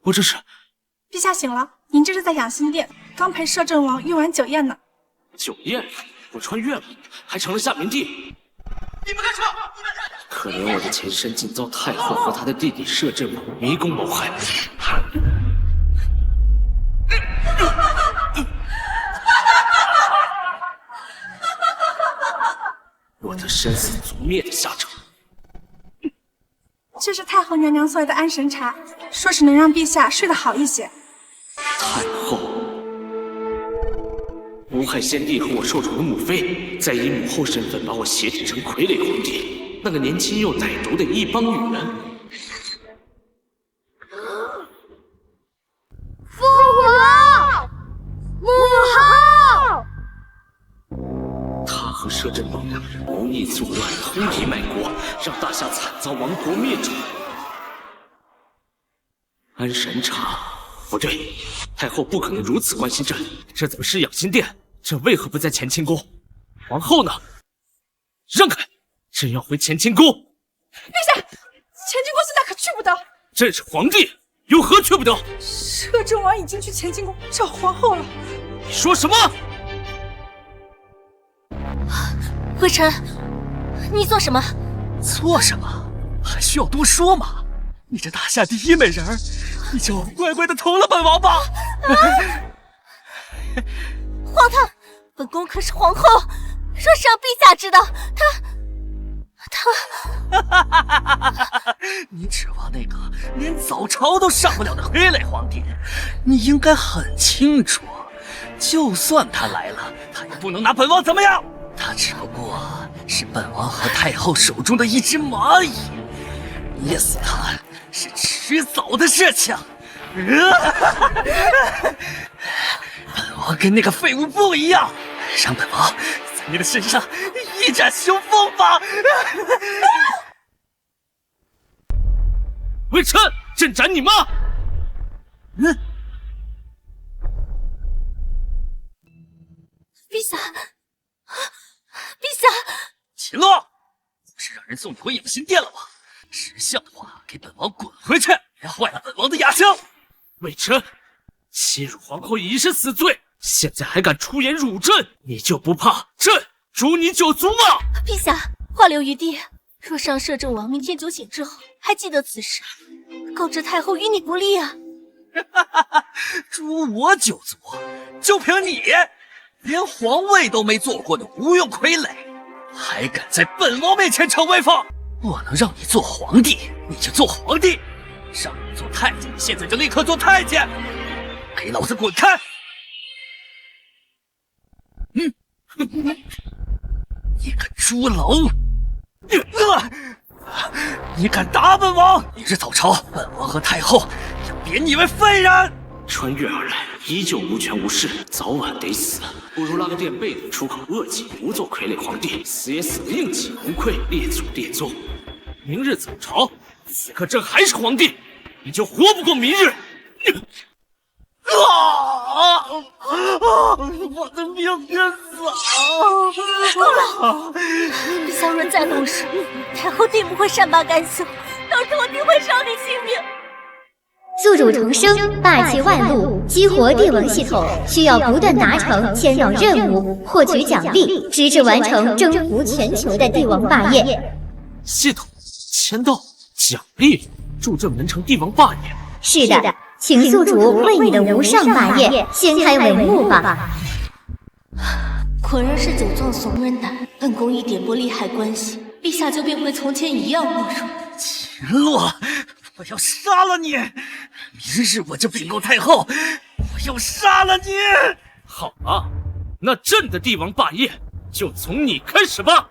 我这是……陛下醒了，您这是在养心殿，刚陪摄政王用完酒宴呢。酒宴？我穿越了，还成了夏明帝。你们干什么？可怜我的前身竟遭太后和他的弟弟摄政王迷宫谋害。我的生死族灭的下场。这是太后娘娘送来的安神茶，说是能让陛下睡得好一些。太后谋害先帝和我受宠的母妃，再以母后身份把我挟持成傀儡皇帝，那个年轻又歹毒的一帮女人。父皇，母后。他和摄政王两人谋逆作乱，通敌卖国，让大夏惨遭亡国灭种。安神茶，不对，太后不可能如此关心朕。这怎么是养心殿？朕为何不在乾清宫？皇后呢？让开！朕要回乾清宫。陛下，乾清宫现在可去不得。朕是皇帝，有何去不得？摄政王已经去乾清宫找皇后了。你说什么？微臣，你做什么？做什么？还需要多说吗？你这大夏第一美人儿，你就乖乖的投了本王吧。皇太，本宫可是皇后，若是让陛下知道，你指望那个连早朝都上不了的傀儡皇帝？你应该很清楚，就算他来了，他也不能拿本王怎么样。他只不过是本王和太后手中的一只蚂蚁，捏死他是迟早的事情。本王跟那个废物不一样，让本王在你的身上一展雄风吧！微臣，朕斩你妈！陛下，陛下，秦洛，不是让人送你回养心殿了吗？识相的话，给本王滚回去，别坏了本王的雅兴。微臣，欺辱皇后已是死罪，现在还敢出言辱朕，你就不怕朕诛你九族吗？陛下，话留余地。若是让摄政王明天酒醒之后还记得此事，告知太后于你不利啊！诛我九族，就凭你连皇位都没做过的无用傀儡，还敢在本王面前逞威风？我能让你做皇帝，你就做皇帝；让你做太监，你现在就立刻做太监！给老子滚开！你个猪篓！你敢打本王！明日早朝，本王和太后要贬你为废人！穿越而来，依旧无权无势，早晚得死。不如拉个垫背的，出口恶气，不做傀儡皇帝，死也死个硬气，无愧列祖列宗。明日早朝，此刻朕还是皇帝，你就活不过明日。我的命真死够了！陛下若再动手，太后定不会善罢甘休，到时我定会伤你性命。宿主重生，霸气万路，激活帝王系统，需要不断达成千扰任务，获取奖励，直至完成征服全球的帝王霸业。系统签到奖励，助朕完成帝王霸业。是的，请宿主为你的无上霸业掀开帷幕吧。果然是酒壮怂人胆，本宫一点拨利害关系，陛下就变回从前一样懦弱。秦洛，我要杀了你！明日我就禀告太后，我要杀了你！好啊，那朕的帝王霸业就从你开始吧。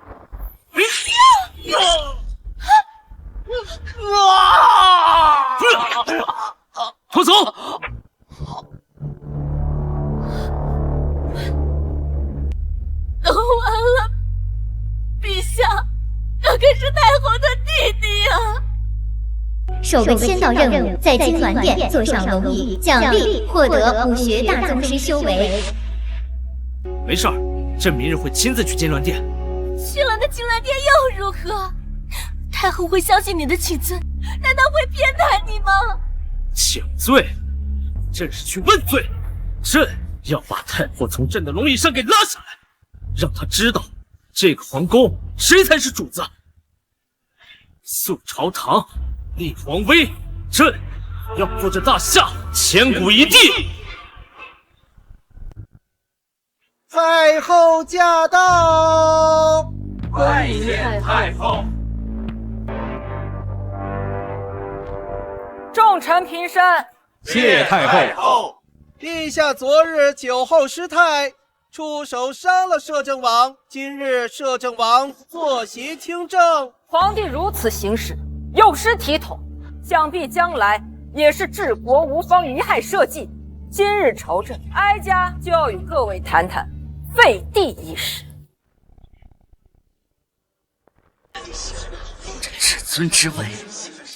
拖走！都完了，陛下，这可是太后的弟弟呀！首个签到任务，在金銮殿坐上龙椅，奖励获得武学大宗师修为。没事儿，朕明日会亲自去金銮殿。去了那金銮殿又如何？太后会相信你的请罪？难道会偏袒你吗？请罪？朕是去问罪。朕要把太后从朕的龙椅上给拉下来，让她知道这个皇宫谁才是主子。肃朝堂，立皇威，朕要做这大夏千古一帝。太后驾到！拜见太后。众臣平身。谢太后。陛下昨日酒后失态，出手伤了摄政王，今日摄政王坐席听政。皇帝如此行事，有失体统，想必将来也是治国无方，贻害社稷。今日朝政，哀家就要与各位谈谈废帝一事。这至尊之位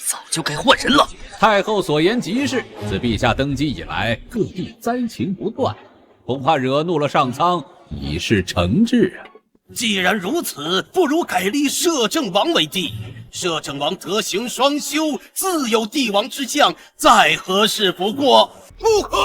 早就该换人了。太后所言极是，自陛下登基以来，各地灾情不断，恐怕惹怒了上苍，以示惩治啊。既然如此，不如改立摄政王为帝。摄政王德行双修，自有帝王之相，再合适不过。不可！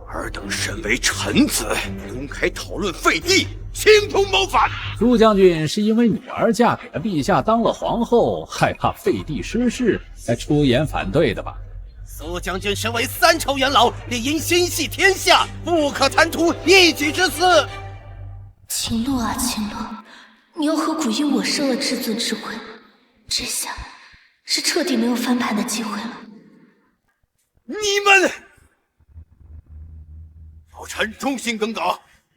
尔等身为臣子，公开讨论废帝，形同谋反。朱将军是因为女儿嫁给了陛下当了皇后，害怕废帝失势，才出言反对的吧？苏将军身为3朝元老，理应心系天下，不可贪图一己之私。秦洛啊秦洛，你又何苦因我生了至尊之位？这下是彻底没有翻盘的机会了。你们，老臣忠心耿耿，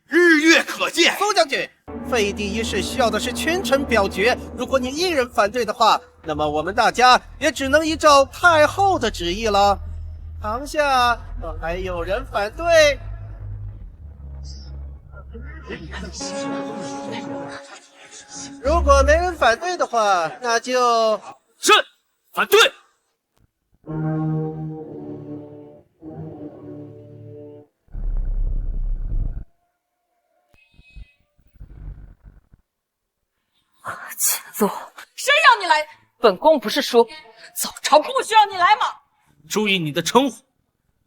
日月可见。苏将军，废帝一事需要的是群臣表决，如果你一人反对的话，那么我们大家也只能依照太后的旨意了。堂下还有人反对？如果没人反对的话，那就朕反对。请坐。谁让你来？本宫不是说早朝不需要你来吗？注意你的称呼，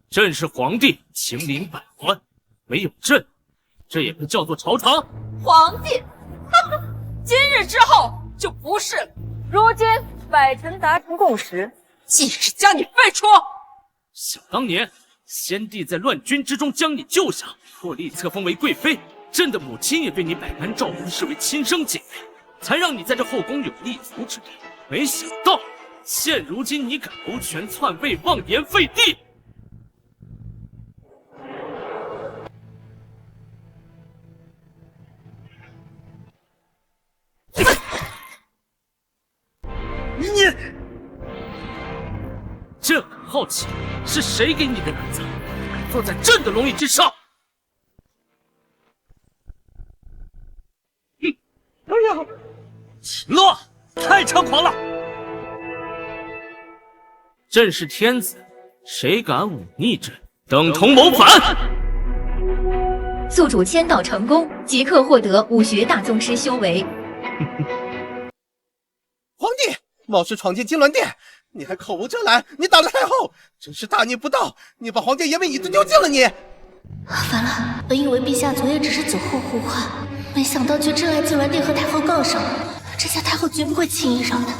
朕是皇帝，秦领百官，没有朕，这也不叫做朝堂。皇帝，哈哈，今日之后就不是了。如今百臣达成共识，即是将你废除。想当年，先帝在乱军之中将你救下，破例册封为贵妃，朕的母亲也对你百般照顾，视为亲生姐妹，才让你在这后宫有立足之地。没想到，现如今你敢谋权篡位，妄言废帝！你，朕很好奇，是谁给你的胆子，敢坐在朕的龙椅之上？哎呀，秦洛，太猖狂了！朕是天子，谁敢忤逆朕，等同谋反。宿主签到成功，即刻获得武学大宗师修为。皇帝冒失闯进金銮殿，你还口无遮拦，你打了太后，真是大逆不道！你把皇帝爷们椅子丢尽了你！烦了，本以为陛下昨夜只是酒后胡话，没想到却真来金銮殿和太后杠上了。这下太后绝不会轻易让他。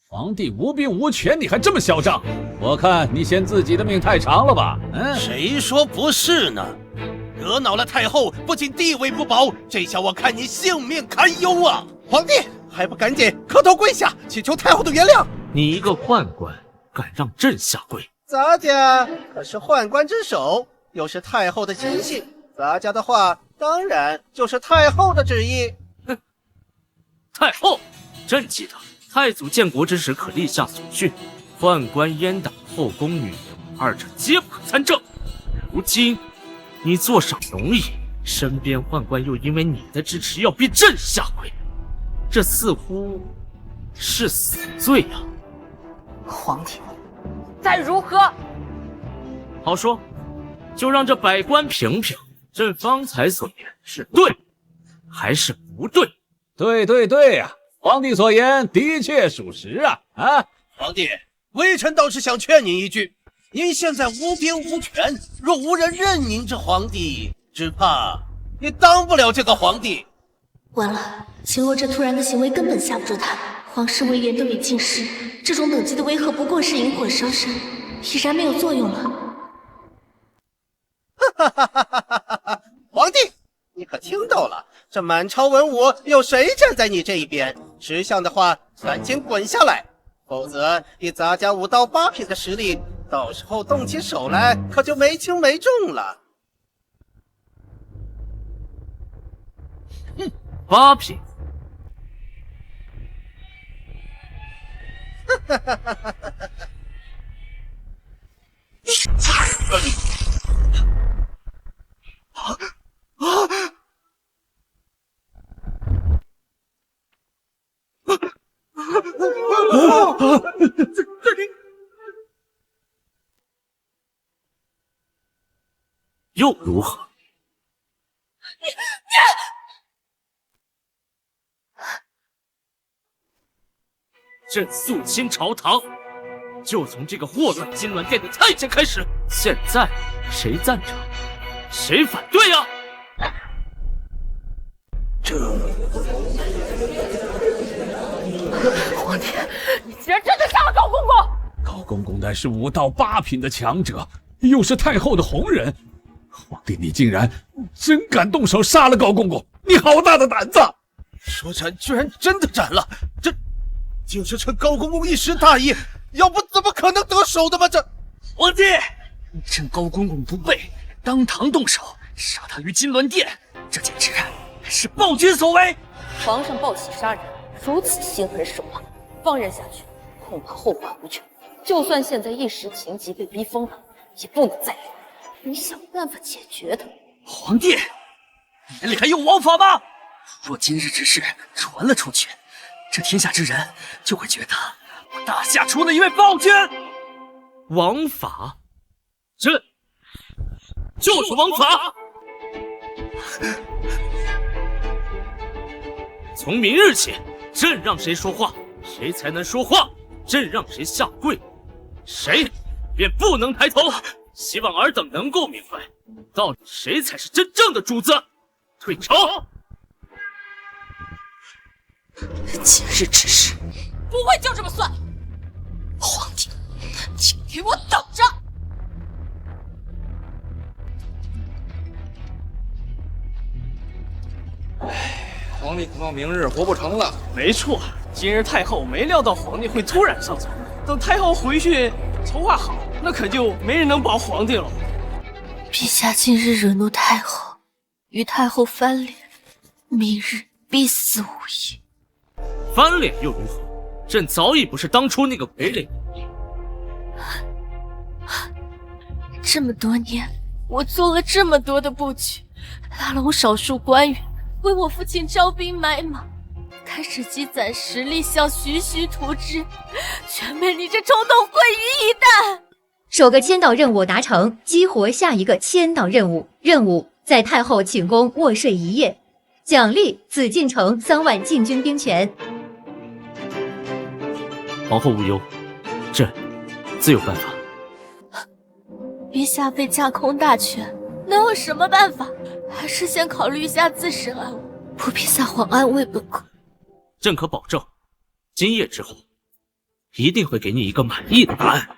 皇帝无兵无权，你还这么嚣张？我看你嫌自己的命太长了吧？谁说不是呢？惹恼了太后，不仅地位不保，这下我看你性命堪忧啊！皇帝还不赶紧磕头跪下，祈求太后的原谅！你一个宦官，敢让朕下跪？咱家可是宦官之首，又是太后的亲信，咱家的话当然就是太后的旨意。哼，太后，朕记得太祖建国之时可立下祖训，宦官阉党后宫女人二者皆不可参政。如今你坐上龙椅，身边宦官又因为你的支持要逼朕下跪，这似乎是死罪啊！皇帝，再如何？好说，就让这百官评评，朕方才所言是对还是不对？对呀，皇帝所言的确属实啊！皇帝，微臣倒是想劝您一句，您现在无兵无权，若无人认您这皇帝，只怕也当不了这个皇帝。完了，秦洛这突然的行为根本吓不住他。皇室威严都已尽失，这种等级的威吓不过是引火烧身，已然没有作用了。皇帝，你可听到了？这满朝文武有谁站在你这一边？识相的话，赶紧滚下来，否则以咱家5到8品的实力，到时候动起手来可就没轻没重了。8品。又如何？朕肃清朝堂，就从这个祸乱金銮殿的太监开始。现在谁赞成，谁反对呀？皇帝，你竟然真的杀了高公公！高公公乃是5到8品的强者，又是太后的红人。皇帝，你竟然真敢动手杀了高公公，你好大的胆子！说斩居然真的斩了，这竟是趁高公公一时大意，要不怎么可能得手的吗？这皇帝，趁高公公不备，当堂动手杀他于金銮殿，这简直是暴君所为。皇上暴起杀人，如此心狠手辣，放任下去，恐怕后患无穷。就算现在一时情急被逼疯了，也不能再留。你想办法解决他。皇帝，眼里还有王法吗？若今日之事传了出去，这天下之人就会觉得我大夏出了一位暴君。王法，朕就是王法。从明日起，朕让谁说话，谁才能说话；朕让谁下跪，谁便不能抬头。希望尔等能够明白，到底谁才是真正的主子。退朝！今日之事不会就这么算。皇帝，请给我等着！皇帝恐怕明日活不成了。没错，今日太后没料到皇帝会突然上朝，等太后回去筹划好，那可就没人能保皇帝了。陛下今日惹怒太后，与太后翻脸，明日必死无疑。翻脸又如何？朕早已不是当初那个傀儡。这么多年，我做了这么多的布局，拉拢少数官员，为我父亲招兵买马，开始积攒实力，想徐徐图之，全被你这冲动毁于一旦。首个签到任务达成，激活下一个签到任务。任务在太后寝宫卧睡1夜，奖励紫禁城3万禁军兵权。皇后无忧，朕自有办法。陛下被架空大权，能有什么办法？还是先考虑一下自身安危，不必撒谎安慰本宫。朕可保证，今夜之后，一定会给你一个满意的答案。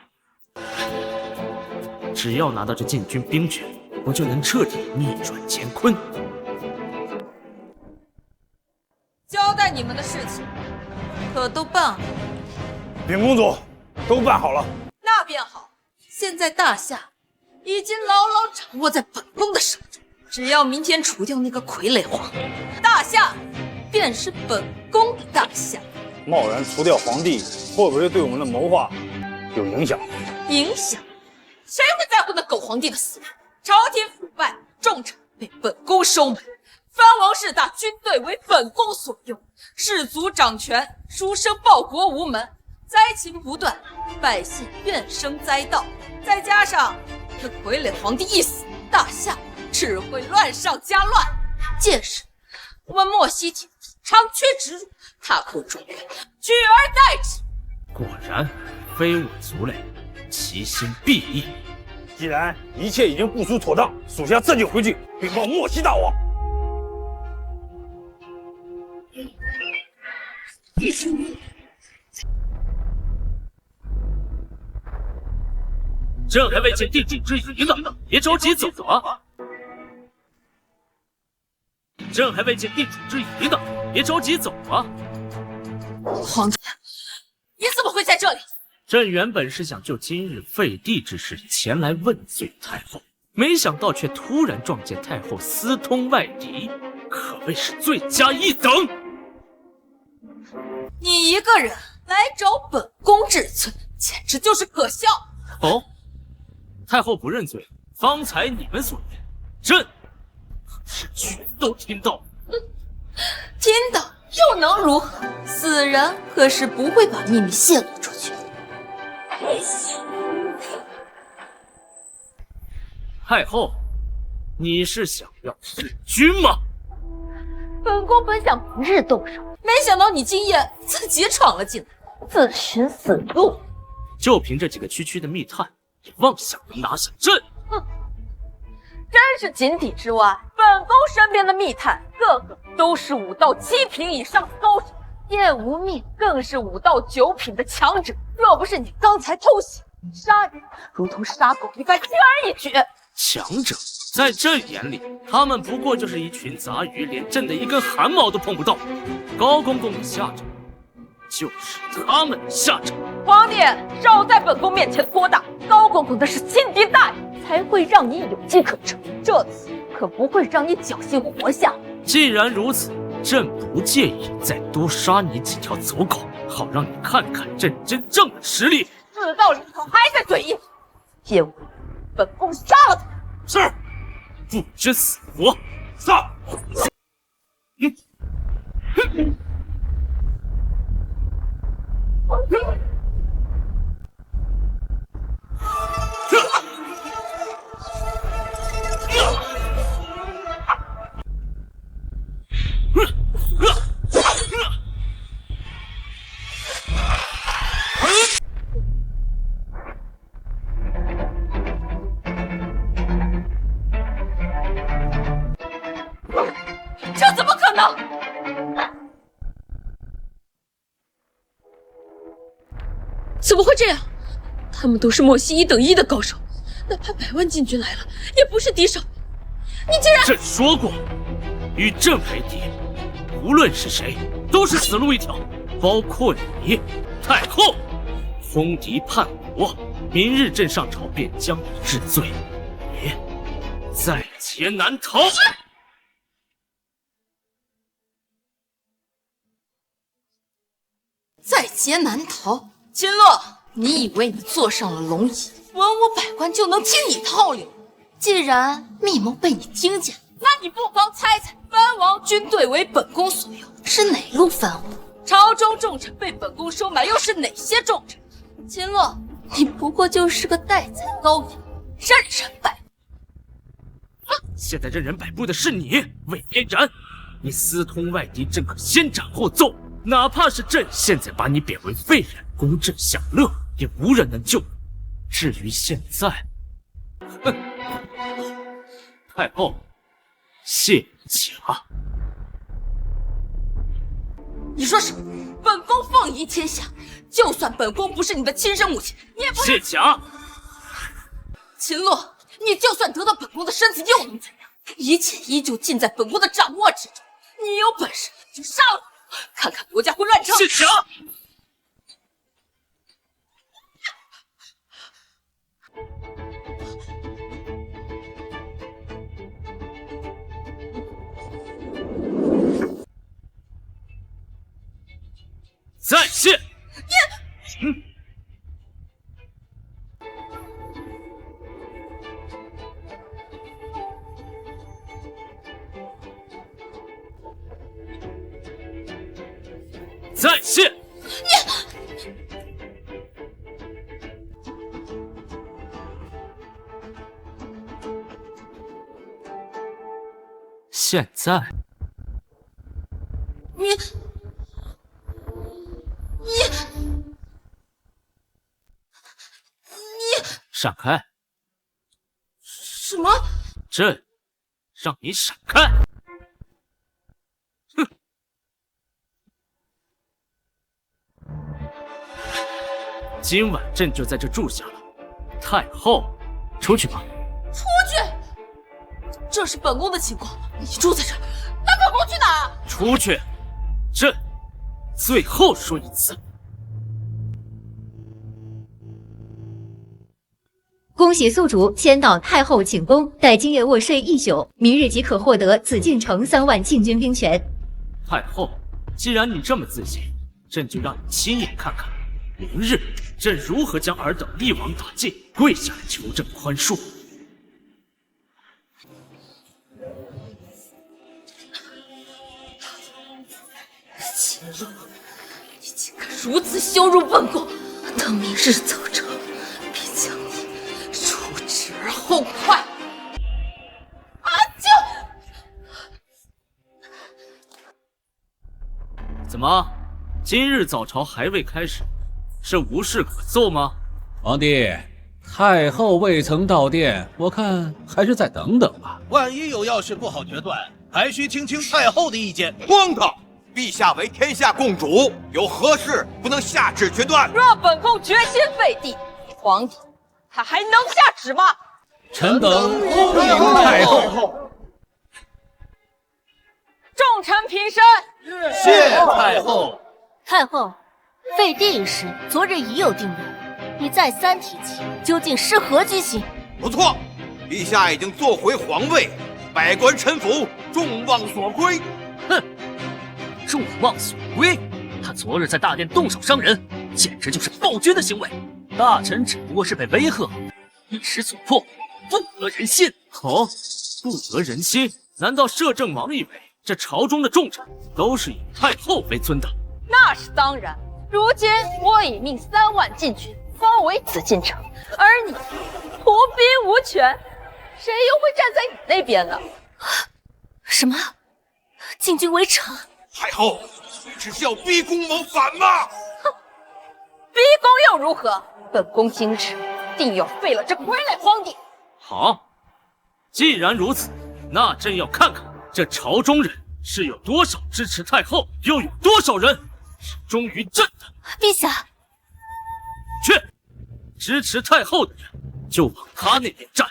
只要拿到这禁军兵权，我就能彻底逆转乾坤。交代你们的事情，可都办好？禀公主，都办好了。那便好。现在大夏已经牢牢掌握在本宫的手中，只要明天除掉那个傀儡皇帝，大夏便是本宫的大夏。贸然除掉皇帝，会不会对我们的谋划有影响？影响？谁会在乎那狗皇帝的死活？朝廷腐败，重臣被本宫收买，藩王势大，军队为本宫所用，士族掌权，书生报国无门，灾情不断，百姓怨声载道。再加上那傀儡皇帝一死，大夏只会乱上加乱。届时，我们莫西铁长驱直入，踏空中原，取而代之。果然，非我族类，其心必异。既然一切已经部署妥当，属下这就回去禀报莫西大王。朕还未见地主之谊呢，别着急走啊！朕还未见地主之谊呢，别着急走啊！皇帝，你怎么会在这里？朕原本是想就今日废帝之事前来问罪太后，没想到却突然撞见太后私通外敌，可谓是罪加一等。你一个人来找本宫治罪，简直就是可笑。哦，太后不认罪，方才你们所言，朕可是全都听到了。听到又能如何？死人可是不会把秘密泄露出去。太后，你是想要弑君吗？本宫本想明日动手，没想到你今夜自己闯了进来，自寻死路。就凭这几个区区的密探，也妄想能拿下朕？哼，真是井底之蛙。本宫身边的密探，个个都是5到7品以上的高手，叶无命更是5到9品的强者。若不是你刚才偷袭杀人，如同杀狗一般轻而易举。强者在朕眼里，他们不过就是一群杂鱼，连朕的一根汗毛都碰不到。高公公的下场，就是他们的下场。皇帝，少在本宫面前托大，高公公的是亲敌大人，才会让你有机可乘。这次可不会让你侥幸活下。既然如此，朕不介意再多杀你几条走狗，好让你看看朕真正的实力。死到临头还在嘴硬，叶无，本宫杀了他。是，不知死活。杀！这怎么可能？怎么会这样？他们都是莫西1等1的高手，哪怕100万禁军来了，也不是敌手。你竟然……朕说过，与朕为敌，无论是谁，都是死路一条，包括你，太后。通敌叛国，明日朕上朝便将你治罪，你在劫难逃。在劫难逃。秦洛，你以为你坐上了龙椅，文武百官就能听你号令？既然密谋被你听见，那你不妨猜猜，藩王军队为本宫所有，是哪路藩王？朝中重臣被本宫收买，又是哪些重臣？秦洛，你不过就是个待宰羔羊，任人摆布。现在任人摆布的是你，魏嫣然。你私通外敌，朕可先斩后奏。哪怕是朕现在把你贬为废人，供朕享乐，也无人能救你。至于现在，哼，太后，谢驾。你说什么？本宫凤仪天下，就算本宫不是你的亲生母亲，你也不谢驾。秦洛，你就算得到本宫的身子，又能怎样？一切依旧尽在本宫的掌握之中。你有本事就杀了我，看看国家会乱成……谢驾。再谢。再谢。现在，闪开！什么？朕让你闪开！哼！今晚朕就在这住下了。太后，出去吧。出去！这是本宫的情况，你住在这儿，那本宫去哪？出去！朕最后说一次。恭喜宿主签到太后寝宫，待今夜卧睡一宿，明日即可获得紫禁城3万禁军兵权。太后，既然你这么自信，朕就让你亲眼看看，明日朕如何将尔等一网打尽，跪下来求朕宽恕。秦洛，你竟敢如此羞辱本宫！等明日早朝，必将你处置而后快！怎么，今日早朝还未开始，是无事可奏吗？皇帝，太后未曾到殿，我看还是再等等吧。万一有要事不好决断，还需听听太后的意见。荒唐！陛下为天下共主，有何事不能下旨决断？若本宫决心废帝，皇帝他还能下旨吗？臣等恭迎太后。众臣平身。谢太后。太后，废帝一事昨日已有定论，你再三提起，究竟是何居心？不错，陛下已经坐回皇位，百官臣服，众望所归。哼，众望所归？他昨日在大殿动手伤人，简直就是暴君的行为。大臣只不过是被威吓，一时所迫，不得人心。哦，不得人心？难道摄政王以为这朝中的重臣都是以太后为尊的？那是当然。如今我已命3万禁军包围紫禁城，而你图兵无权，谁又会站在你那边呢？什么？禁军围城？太后，只是要逼宫谋反吗？哼，逼宫又如何？本宫今日定要废了这傀儡皇帝。好，既然如此，那朕要看看这朝中人是有多少支持太后，又有多少人是忠于朕的。陛下，去，支持太后的人就往他那边站。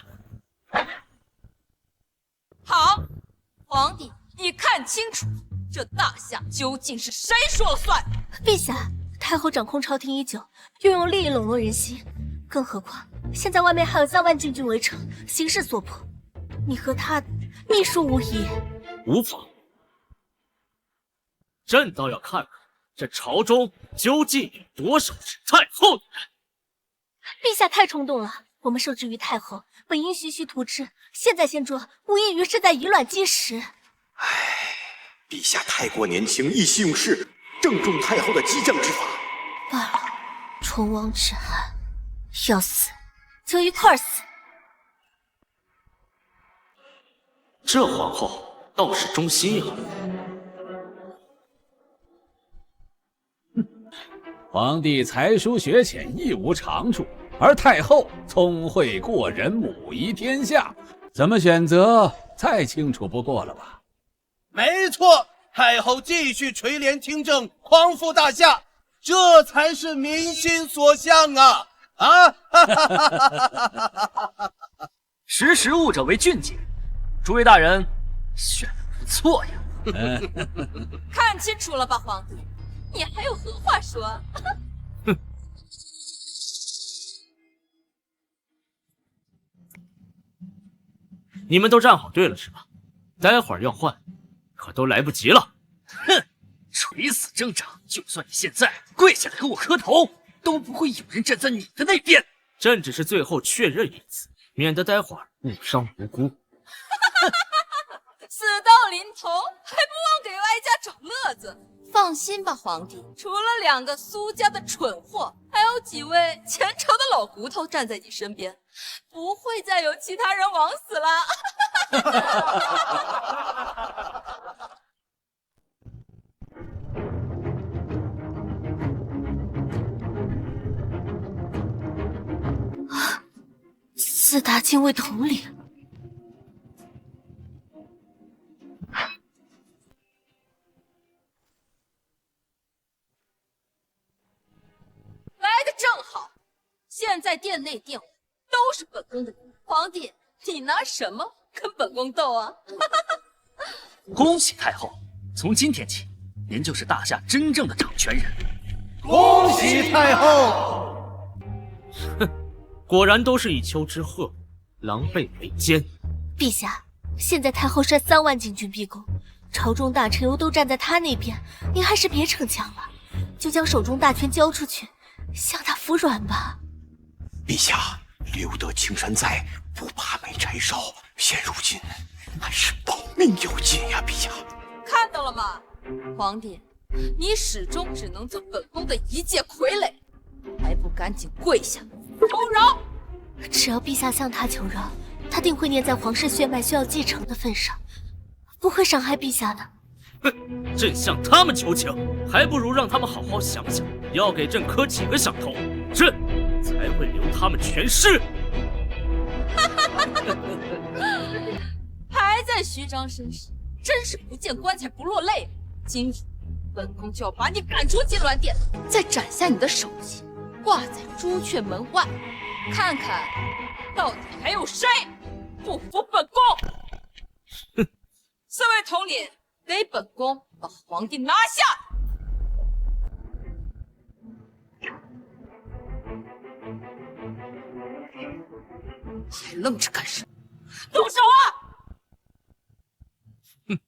好，皇帝，你看清楚，这大夏究竟是谁说了算？陛下，太后掌控朝廷已久，又用利益笼络人心，更何况现在外面还有3万禁军围城，形势所迫，你和他秘书无疑。无妨，朕倒要看看这朝中究竟有多少是太后的人。陛下太冲动了，我们受制于太后，本应徐徐图之，现在先捉，无异于是在以卵击石。唉，陛下太过年轻，意气用事，正中太后的激将之法。罢了，唇亡齿寒，要死就一块死。这皇后倒是忠心啊！皇帝才疏学浅，一无长处，而太后聪慧过人，母仪天下，怎么选择再清楚不过了吧？没错，太后继续垂帘听政，匡扶大夏，这才是民心所向啊！识时务者为俊杰，诸位大人选的不错呀。看清楚了吧，皇帝，你还有何话说？你们都站好队了是吧？待会儿要换，可都来不及了。哼，垂死挣扎，就算你现在跪下来给我磕头，都不会有人站在你的那边。朕只是最后确认一次，免得待会儿误伤无辜。死到临头还不忘给哀家找乐子。放心吧，皇帝，除了2个苏家的蠢货，还有几位前朝的老骨头站在你身边，不会再有其他人枉死了。自打进位统领。来的正好，现在殿内殿外都是本宫的人。皇帝，你拿什么跟本宫斗啊？恭喜太后，从今天起，您就是大夏真正的掌权人。恭喜太后！哼，果然都是以丘之貉，狼狈为奸。陛下，现在太后率3万禁军逼宫，朝中大臣又都站在他那边，您还是别逞强了，就将手中大权交出去，向他服软吧。陛下，留得青山在，不怕没柴烧。现如今还是保命要紧呀，陛下。看到了吗，皇帝，你始终只能做本宫的一介傀儡，还不赶紧跪下求饶！只要陛下向他求饶，他定会念在皇室血脉需要继承的份上，不会伤害陛下的。哼，朕向他们求情，还不如让他们好好想想，要给朕磕几个响头，朕才会留他们全尸。还在虚张声势，真是不见棺材不落泪。今日本宫就要把你赶出金銮殿，再斩下你的首级，挂在朱雀门外，看看到底还有谁不服本宫。哼，四位统领，给本宫把皇帝拿下！还愣着干什么？动手啊！哼，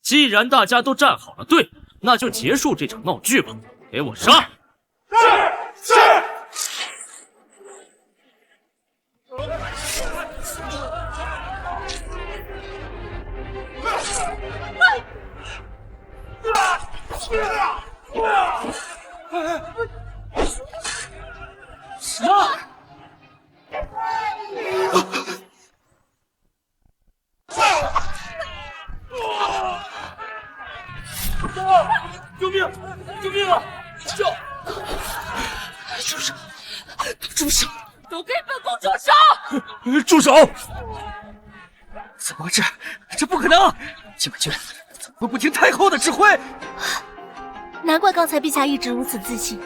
既然大家都站好了队，那就结束这场闹剧吧。给我杀！是。什么？救命！救命啊！住手！住手！都给本宫住手！住手！怎么这不可能！禁卫军怎么会不听太后的指挥？难怪刚才陛下一直如此自信。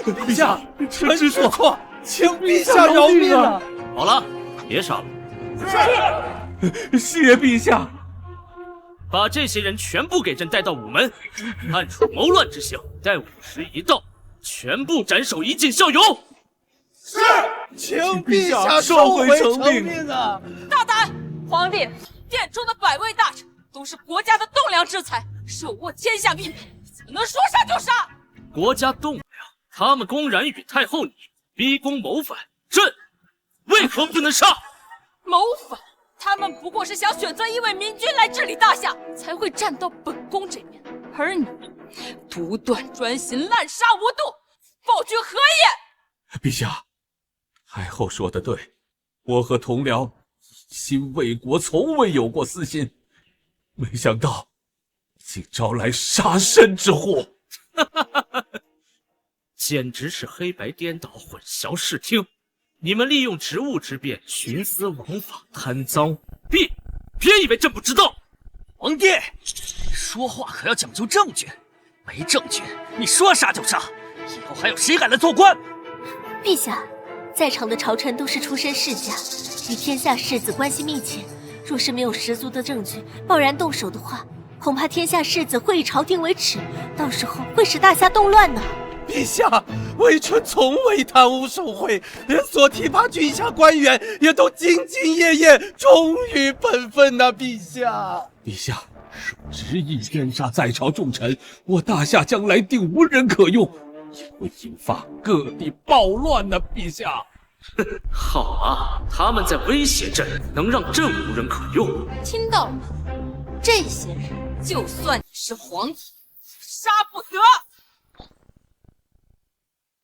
陛下，臣知错，请陛下饶命啊！好了，别杀了。谢陛下。把这些人全部给朕带到午门，判处谋乱之刑。待午时一到，全部斩首，以儆效尤。是，请陛下收回成命啊！大胆！皇帝，殿中的百位大臣都是国家的栋梁之才，手握天下秘密，怎么能说杀就杀？国家栋梁，他们公然与太后你逼宫谋反，朕为何不能杀？谋反？他们不过是想选择一位明君来治理大夏，才会站到本宫这边。而你独断专行，滥杀无度，暴君何也？陛下，太后说的对，我和同僚一心为国，从未有过私心，没想到竟招来杀身之祸。简直是黑白颠倒，混淆视听。你们利用职务之便徇私枉法，贪赃舞弊，别以为朕不知道。皇帝，说话可要讲究证据，没证据你说杀就杀，以后还有谁敢来做官？陛下，在场的朝臣都是出身世家，与天下世子关系密切，若是没有十足的证据，贸然动手的话，恐怕天下世子会以朝廷为耻，到时候会使大夏动乱呢。陛下，微臣从未贪污受贿，连所提拔军下官员也都兢兢业业，忠于本分呐！陛下，陛下，若执意冤杀在朝重臣，我大夏将来定无人可用，也会引发各地暴乱呐！陛下，好啊，他们在威胁朕，能让朕无人可用。听到了吗？这些人，就算你是皇帝，杀不得。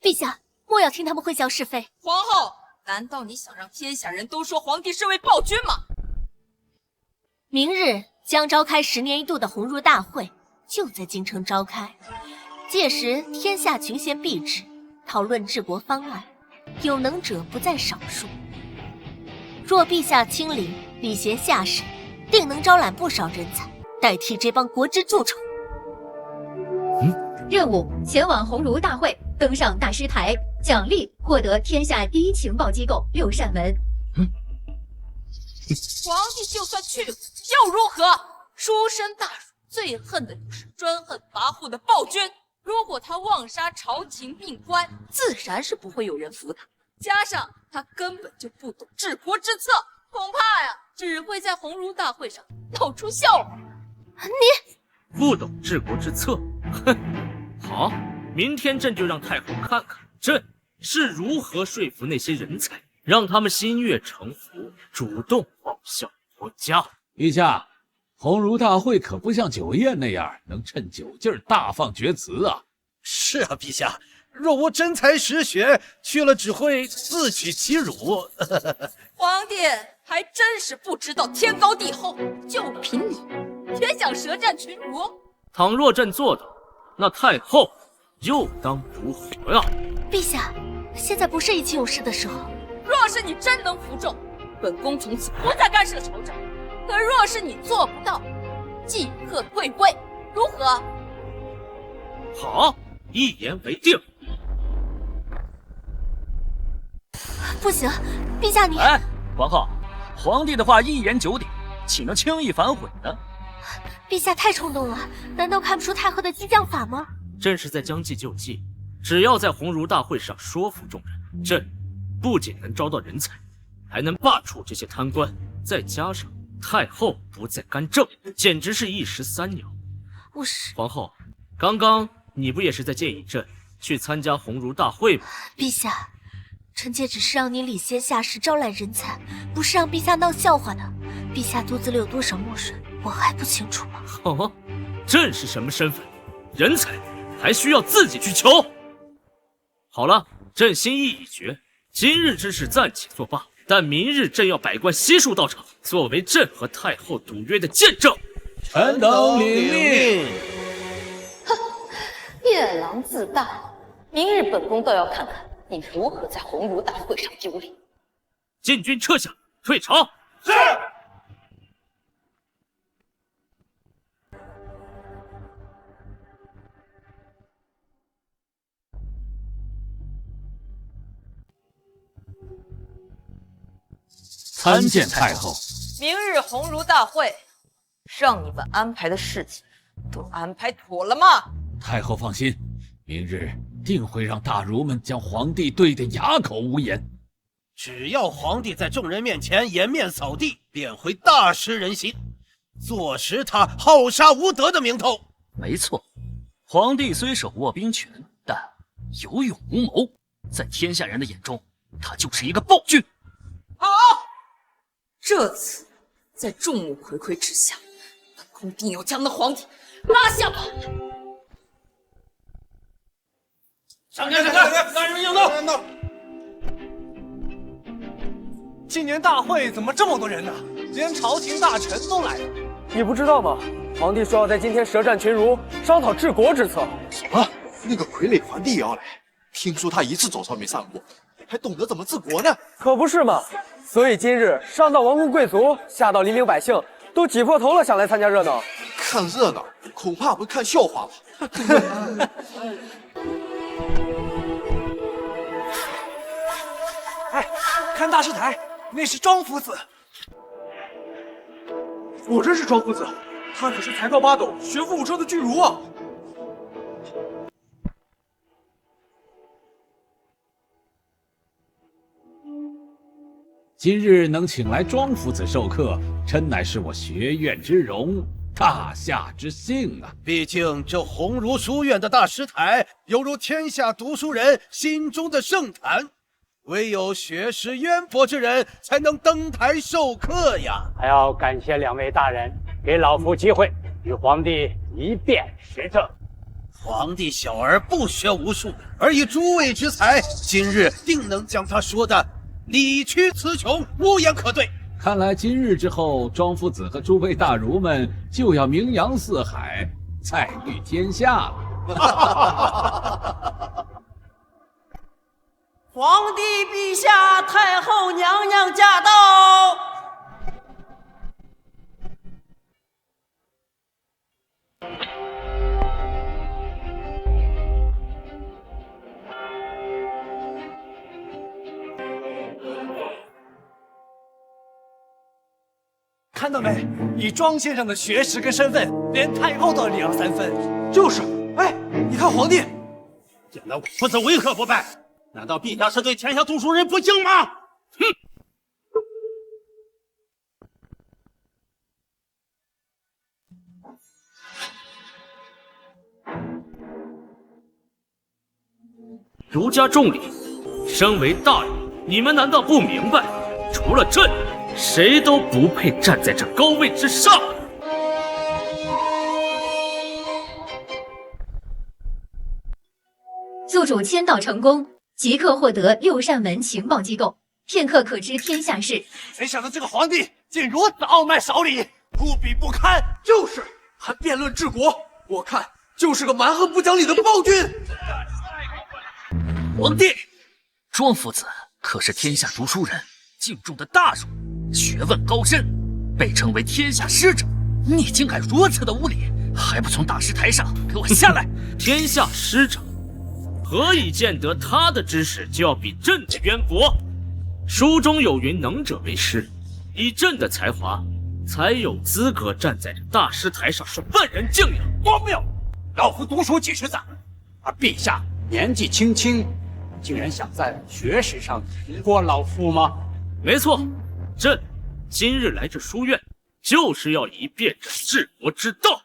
陛下，莫要听他们混淆是非。皇后，难道你想让天下人都说皇帝是位暴君吗？明日将召开10年一度的鸿儒大会，就在京城召开。届时天下群贤毕至，讨论治国方案。有能者不在少数。若陛下亲临，礼贤下士，定能招揽不少人才，代替这帮国之蛀虫。任务：前往鸿儒大会，登上大师台，奖励获得天下第一情报机构6扇门。皇帝就算去了又如何？书生大儒最恨的就是专横跋扈的暴君。如果他妄杀朝廷命官，自然是不会有人服他。加上他根本就不懂治国之策，恐怕呀，只会在鸿儒大会上闹出笑话。你不懂治国之策，哼！好，明天朕就让太后看看朕是如何说服那些人才，让他们心悦诚服，主动报效国家。陛下，鸿儒大会可不像酒宴那样能趁酒劲儿大放厥词啊。是啊，陛下，若无真才实学，去了只会自取其辱。皇帝还真是不知道天高地厚，就凭你也想舌战群儒？倘若朕做到，那太后又当如何呀？陛下，现在不是意气用事的时候。若是你真能服众，本宫从此不再干涉朝政。可若是你做不到，即刻退位，如何？好，一言为定。不行，陛下你……哎，皇后，皇帝的话一言九鼎，岂能轻易反悔呢？陛下太冲动了，难道看不出太后的激将法吗？朕是在将计就计，只要在鸿儒大会上说服众人，朕不仅能招到人才，还能罢黜这些贪官，再加上太后不再干政，简直是一石三鸟。不是，皇后，刚刚你不也是在建议朕去参加鸿儒大会吗？陛下，臣妾只是让你礼贤下士，招揽人才，不是让陛下闹笑话的。陛下肚子里有多少墨水，我还不清楚吗？哦，朕是什么身份？人才还需要自己去求。好了，朕心意已决，今日之事暂且作罢。但明日朕要百官悉数到场，作为朕和太后赌约的见证。臣等领命。哼，夜郎自大，明日本宫倒要看看你如何在鸿儒大会上丢脸。禁军撤下，退朝。是。参见太后。明日鸿儒大会，让你们安排的事情都安排妥了吗？太后放心，明日定会让大儒们将皇帝对得哑口无言。只要皇帝在众人面前颜面扫地，便会大失人心，坐实他好杀无德的名头。没错，皇帝虽手握兵权，但有勇无谋，在天下人的眼中，他就是一个暴君。好，这次在众目睽睽之下，本宫定要将那皇帝拉下马。上殿！来人应道！今年大会怎么这么多人呢？连朝廷大臣都来了。你不知道吗？皇帝说要在今天舌战群儒，商讨治国之策。什么？那个傀儡皇帝也要来？听说他一次早朝没上过，还懂得怎么治国呢？可不是嘛！所以今日上到王公贵族，下到黎民百姓，都挤破头了想来参加热闹。看热闹，恐怕不看笑话吧？哎，看大师台，那是庄夫子。我认识庄夫子，他可是才高八斗、学富五车的巨儒啊！今日能请来庄夫子授课，真乃是我学院之荣，大夏之幸啊！毕竟这鸿儒书院的大师台，犹如天下读书人心中的圣坛，唯有学识渊博之人才能登台授课呀！还要感谢两位大人，给老夫机会与皇帝一辩实政。皇帝小儿不学无术，而以诸位之才，今日定能将他说的理屈词穷，无言可对。看来今日之后，庄夫子和诸位大儒们就要名扬四海，再虑天下了。皇帝陛下，太后娘娘驾到。看到没？以庄先生的学识跟身份，连太后都领了3分。就是，哎，你看皇帝，见了我夫子为何不拜？难道陛下是对天下读书人不敬吗？哼！儒家重礼，身为大人，你们难道不明白？除了朕，谁都不配站在这高位之上。宿主签到成功，即刻获得6扇门情报机构，片刻可知天下事。谁想到这个皇帝竟如此傲慢少礼，不比不堪？就是还辩论治国，我看就是个蛮横不讲理的暴君。皇帝，庄夫子可是天下读书人敬重的大儒，学问高深，被称为天下师者。你竟敢如此的无礼，还不从大师台上给我下来！天下师者，何以见得他的知识就要比朕的渊博？书中有云：“能者为师。”以朕的才华，才有资格站在这大师台上，受万人敬仰。荒谬！老夫读书几十载，而陛下年纪轻轻，竟然想在学识上赢过老夫吗？没错，朕今日来这书院，就是要一遍这治国之道。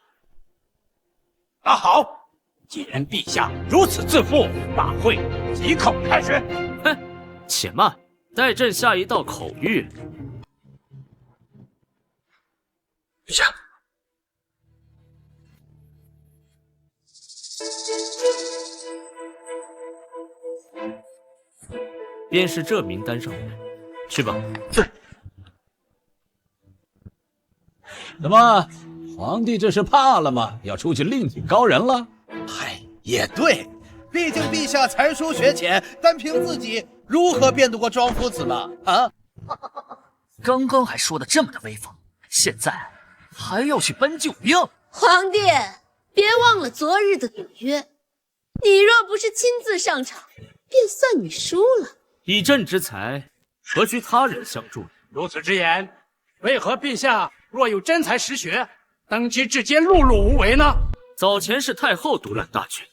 那好，既然陛下如此自负，大会即刻开始。哼，且慢，待朕下一道口谕。陛下，便是这名单上的人，去吧。是。怎么，皇帝这是怕了吗？要出去另请高人了？嗨，也对，毕竟陛下才疏学浅，单凭自己如何辩得过庄夫子嘛？啊！刚刚还说的这么的威风，现在还要去搬救兵？皇帝，别忘了昨日的赌约，你若不是亲自上场，便算你输了。以朕之才，何须他人相助？如此之言，为何陛下若有真才实学，登基至今碌碌无为呢？早前是太后独揽大权，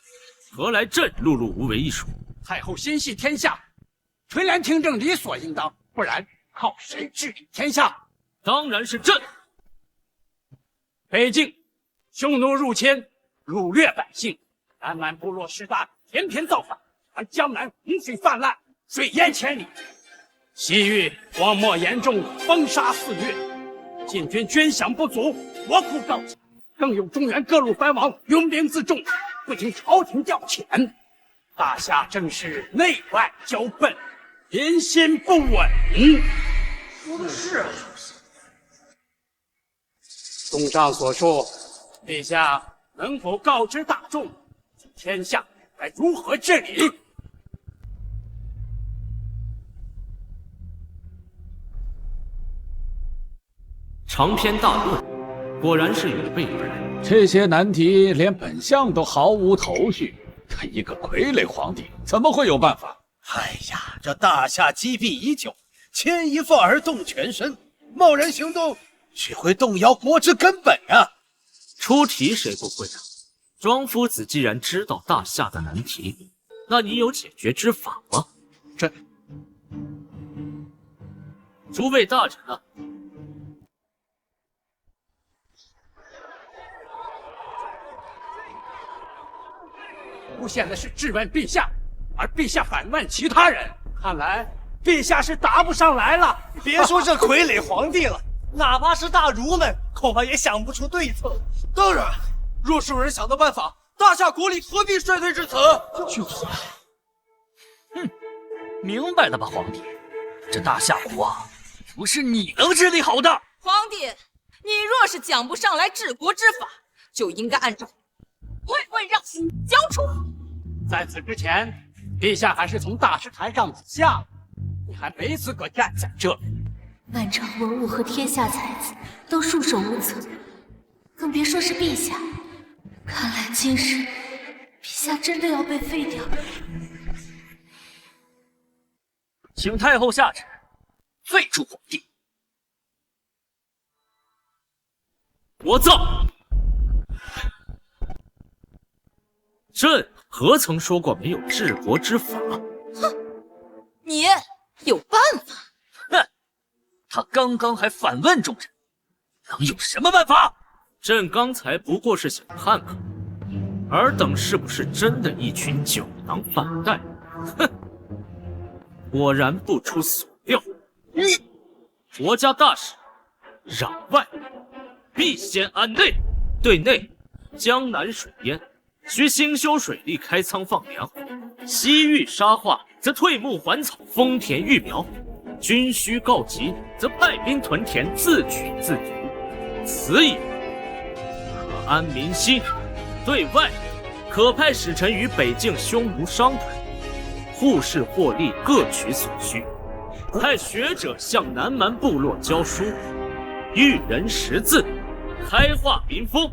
何来朕碌碌无为一说？太后心系天下，垂帘听政理所应当，不然靠谁治理天下？当然是朕。北境匈奴入侵，掳掠百姓，南蛮部落势大，偏偏造反，而江南洪水泛滥，水淹千里。西域荒漠严重，风沙肆虐，禁军军饷不足，国库告急。更有中原各路藩王拥兵自重，不经朝廷调遣，大夏正是内外交奔，民心不稳。说的是啊。综上所述，陛下能否告知大众，天下该如何治理？长篇大论，果然是有备而来。这些难题连本相都毫无头绪，他一个傀儡皇帝怎么会有办法？哎呀，这大夏积弊已久，牵一发而动全身，贸然行动，只会动摇国之根本啊！出题谁不会啊？庄夫子既然知道大夏的难题，那你有解决之法吗？这，诸位大臣啊！出现的是质问陛下，而陛下反问其他人，看来陛下是答不上来了。别说这傀儡皇帝了，哪怕是大儒们，恐怕也想不出对策。当然，若是有人想到办法，大夏国力何必衰退至此？就是。明白了吧，皇帝？这大夏国不是你能治理好的。皇帝，你若是讲不上来治国之法，就应该按照混混让刑交出。在此之前，陛下还是从大石台上下来，你还没资格站在这里。满朝文武和天下才子都束手无策，更别说是陛下。看来今日陛下真的要被废掉了。请太后下旨，废黜皇帝。我造！朕何曾说过没有治国之法？哼，你有办法？哼，他刚刚还反问众人，能有什么办法？朕刚才不过是想看看，尔等是不是真的一群酒囊饭袋？哼！果然不出所料，国家大事，攘外，必先安内。对内，江南水淹，需兴修水利，开仓放粮；西域沙化，则退牧还草，丰田育苗；军需告急，则派兵屯田，自取自足。此以可安民心。对外，可派使臣与北境匈奴商谈，互市获利，各取所需。派学者向南蛮部落教书，育人识字，开化民风。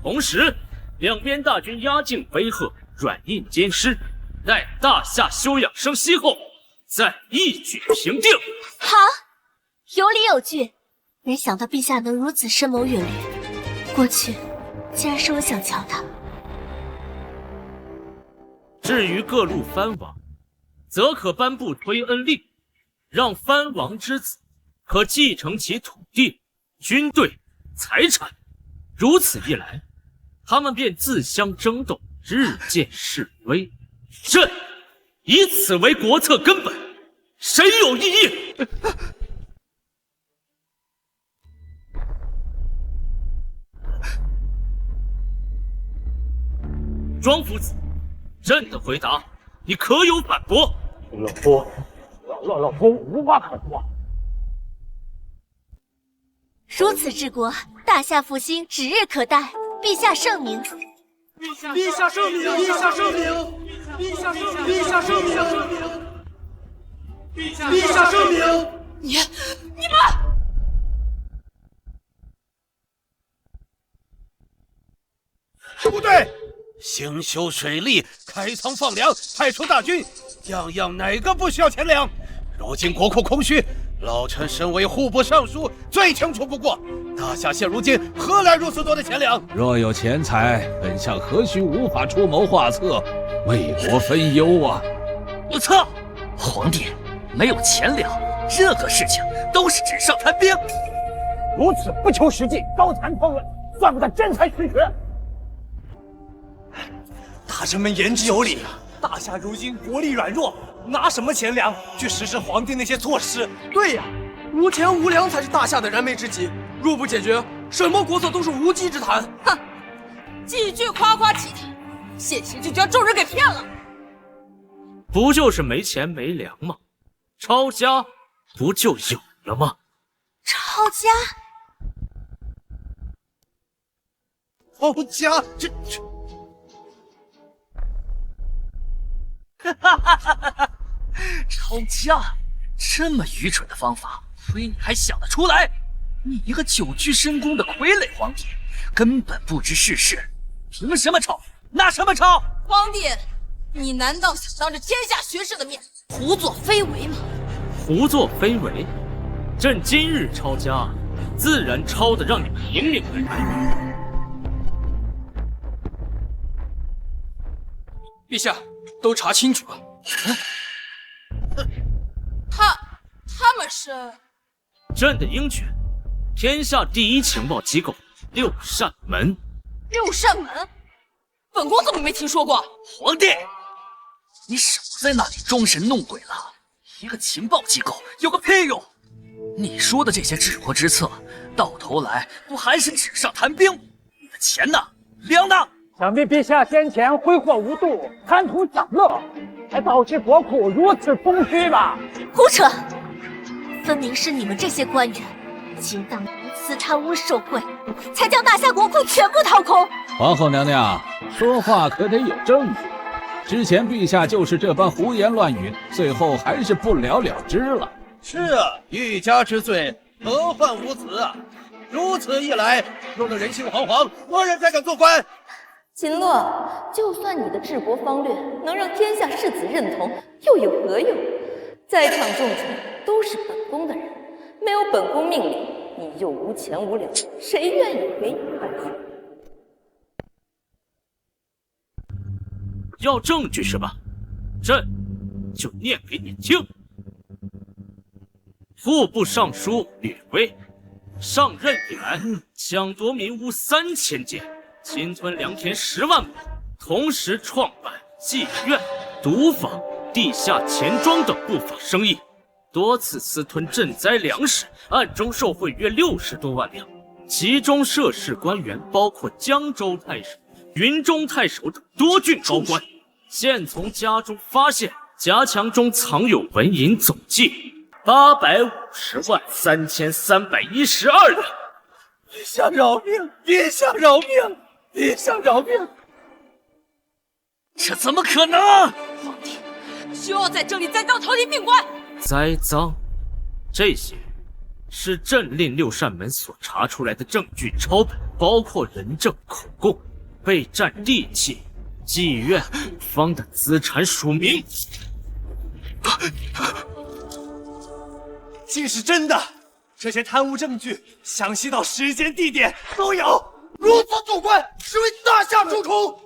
同时，两边大军压境飞鹤，软硬兼施，待大夏休养生息后，再一举平定。好，有理有据。没想到陛下能如此深谋远虑，过去竟然是我想瞧他。至于各路藩王，则可颁布推恩令，让藩王之子可继承其土地、军队、财产。如此一来，他们便自相争斗，日渐式微。朕以此为国策根本，谁有异议？庄夫子，朕的回答，你可有反驳？老夫无话可说。如此治国，大夏复兴指日可待。陛下圣明。陛下圣明！陛下圣明！陛下圣明！陛下圣明！陛下圣明！你们！不对，兴修水利，开仓放粮，派出大军，样样哪个不需要钱粮？如今国库空虚，老臣身为户部尚书，最清楚不过。大夏现如今何来如此多的钱粮？若有钱财，本相何须无法出谋划策，为国分忧啊！我操！皇帝没有钱粮，任何事情都是纸上谈兵。如此不求实际，高谈阔论，算不得真才实学。大臣们言之有理，大夏如今国力软弱，拿什么钱粮去实施皇帝那些措施？对呀，无钱无粮才是大夏的燃眉之急。若不解决，什么国策都是无稽之谈。哼，几句夸夸其谈，现行就将众人给骗了。不就是没钱没粮吗？抄家不就有了吗？抄家？抄家？这……抄家，这么愚蠢的方法，亏你还想得出来！你一个久居深宫的傀儡皇帝，根本不知世事，凭什么抄？拿什么抄？皇帝，你难道想当着天下学士的面胡作非为吗？胡作非为？朕今日抄家，自然抄得让你们明明白白。陛下，都查清楚了。他们是朕的鹰犬，天下第一情报机构六扇门。六扇门？本宫怎么没听说过？皇帝，你少在那里装神弄鬼了！一个情报机构有个屁用！你说的这些治国之策，到头来不还是纸上谈兵？你的钱呢？粮呢？想必陛下先前挥霍无度，贪图享乐，才导致国库如此空虚吧？胡扯！分明是你们这些官员，经当一次贪污受贿，才将大夏国库全部掏空。皇后娘娘，说话可得有证据。之前陛下就是这般胡言乱语，最后还是不了了之了。是啊，欲加之罪，何患无辞啊！如此一来，弄得人心惶惶，何人再敢做官？秦洛，就算你的治国方略能让天下士子认同，又有何用？在场众臣都是本宫的人，没有本宫命令，你又无钱无两，谁愿意给你办事？要证据是吧？朕就念给你听。户部尚书吕威上任以来，抢夺民屋3000间，侵吞良田10万亩，同时创办妓院、赌坊、地下钱庄等不法生意，多次私吞赈灾粮食，暗中受贿约60多万两。其中涉事官员包括江州太守、云中太守等多郡高官。现从家中发现夹墙中藏有纹银总计8503312两。陛下饶命！陛下饶命！陛下饶命！这怎么可能？皇帝休要在这里栽赃朝廷命官！栽赃，这些是朕令6扇门所查出来的证据抄本，包括人证、口供、备战地契、妓院、赌坊的资产署名。竟是真的！这些贪污证据详细到时间、地点都有。如此做官，是为大夏蛀虫！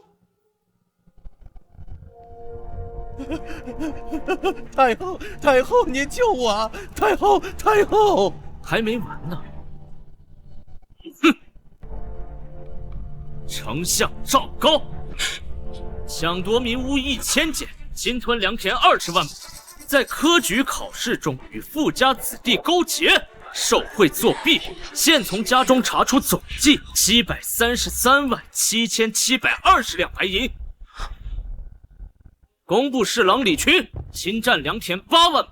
太后，太后，您救我啊！太后，太后，还没完呢！哼！丞相赵高抢夺民屋1000间，侵吞良田20万亩，在科举考试中与富家子弟勾结，受贿作弊，现从家中查出总计7337720两白银。工部侍郎李群侵占良田8万亩，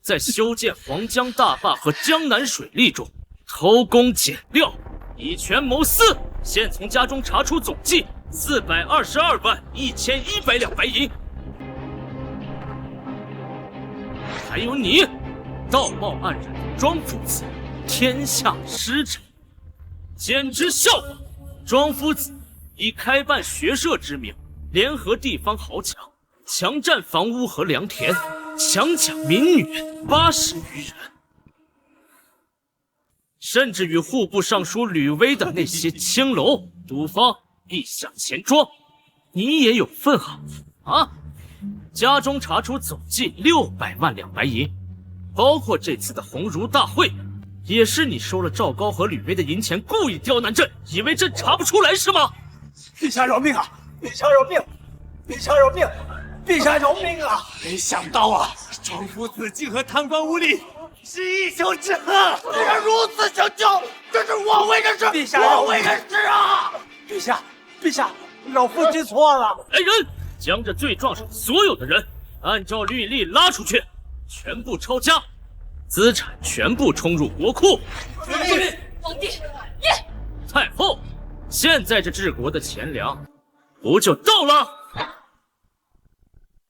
在修建黄江大坝和江南水利中偷工减料，以权谋私，现从家中查出总计4221100两白银。还有你，道貌岸然的庄夫子，天下失臣，简直笑话！庄夫子以开办学社之名，联合地方豪强，强占房屋和良田，强抢民女80余人，甚至与户部尚书吕威的那些青楼、赌坊、地下钱庄，你也有份啊！家中查出总计600万两白银，包括这次的鸿儒大会，也是你收了赵高和吕威的银钱，故意刁难朕，以为朕查不出来是吗？陛下饶命啊！陛下饶命！陛下饶命！陛下饶命啊！没想到啊，庄夫子竟和贪官污吏是一丘之貉！既然如此相交，这是枉为人师！陛下枉为人师啊！陛下，陛下，老夫知错了。来人，将这罪状上所有的人按照律例拉出去，全部抄家，资产全部充入国库。皇帝，太后，现在这治国的钱粮不就到了？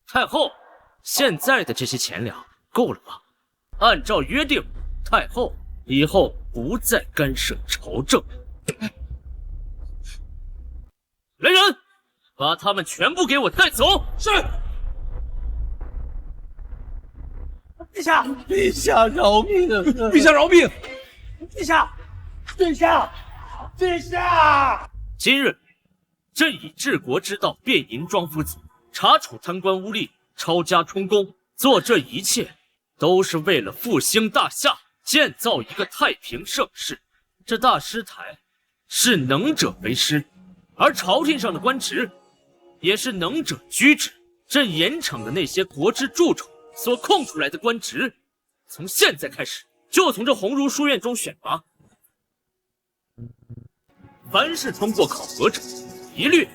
太后，现在的这些钱粮够了吧？按照约定，太后以后不再干涉朝政。来人，把他们全部给我带走！是。陛下，陛下饶命！陛下饶命！陛下，陛下，陛下！今日，朕以治国之道辩迎庄夫子，查处贪官污吏，抄家充公，做这一切，都是为了复兴大夏，建造一个太平盛世。这大师台是能者为师，而朝廷上的官职也是能者居之。朕严惩的那些国之蛀虫所空出来的官职，从现在开始就从这鸿儒书院中选拔。凡是通过考核者，一律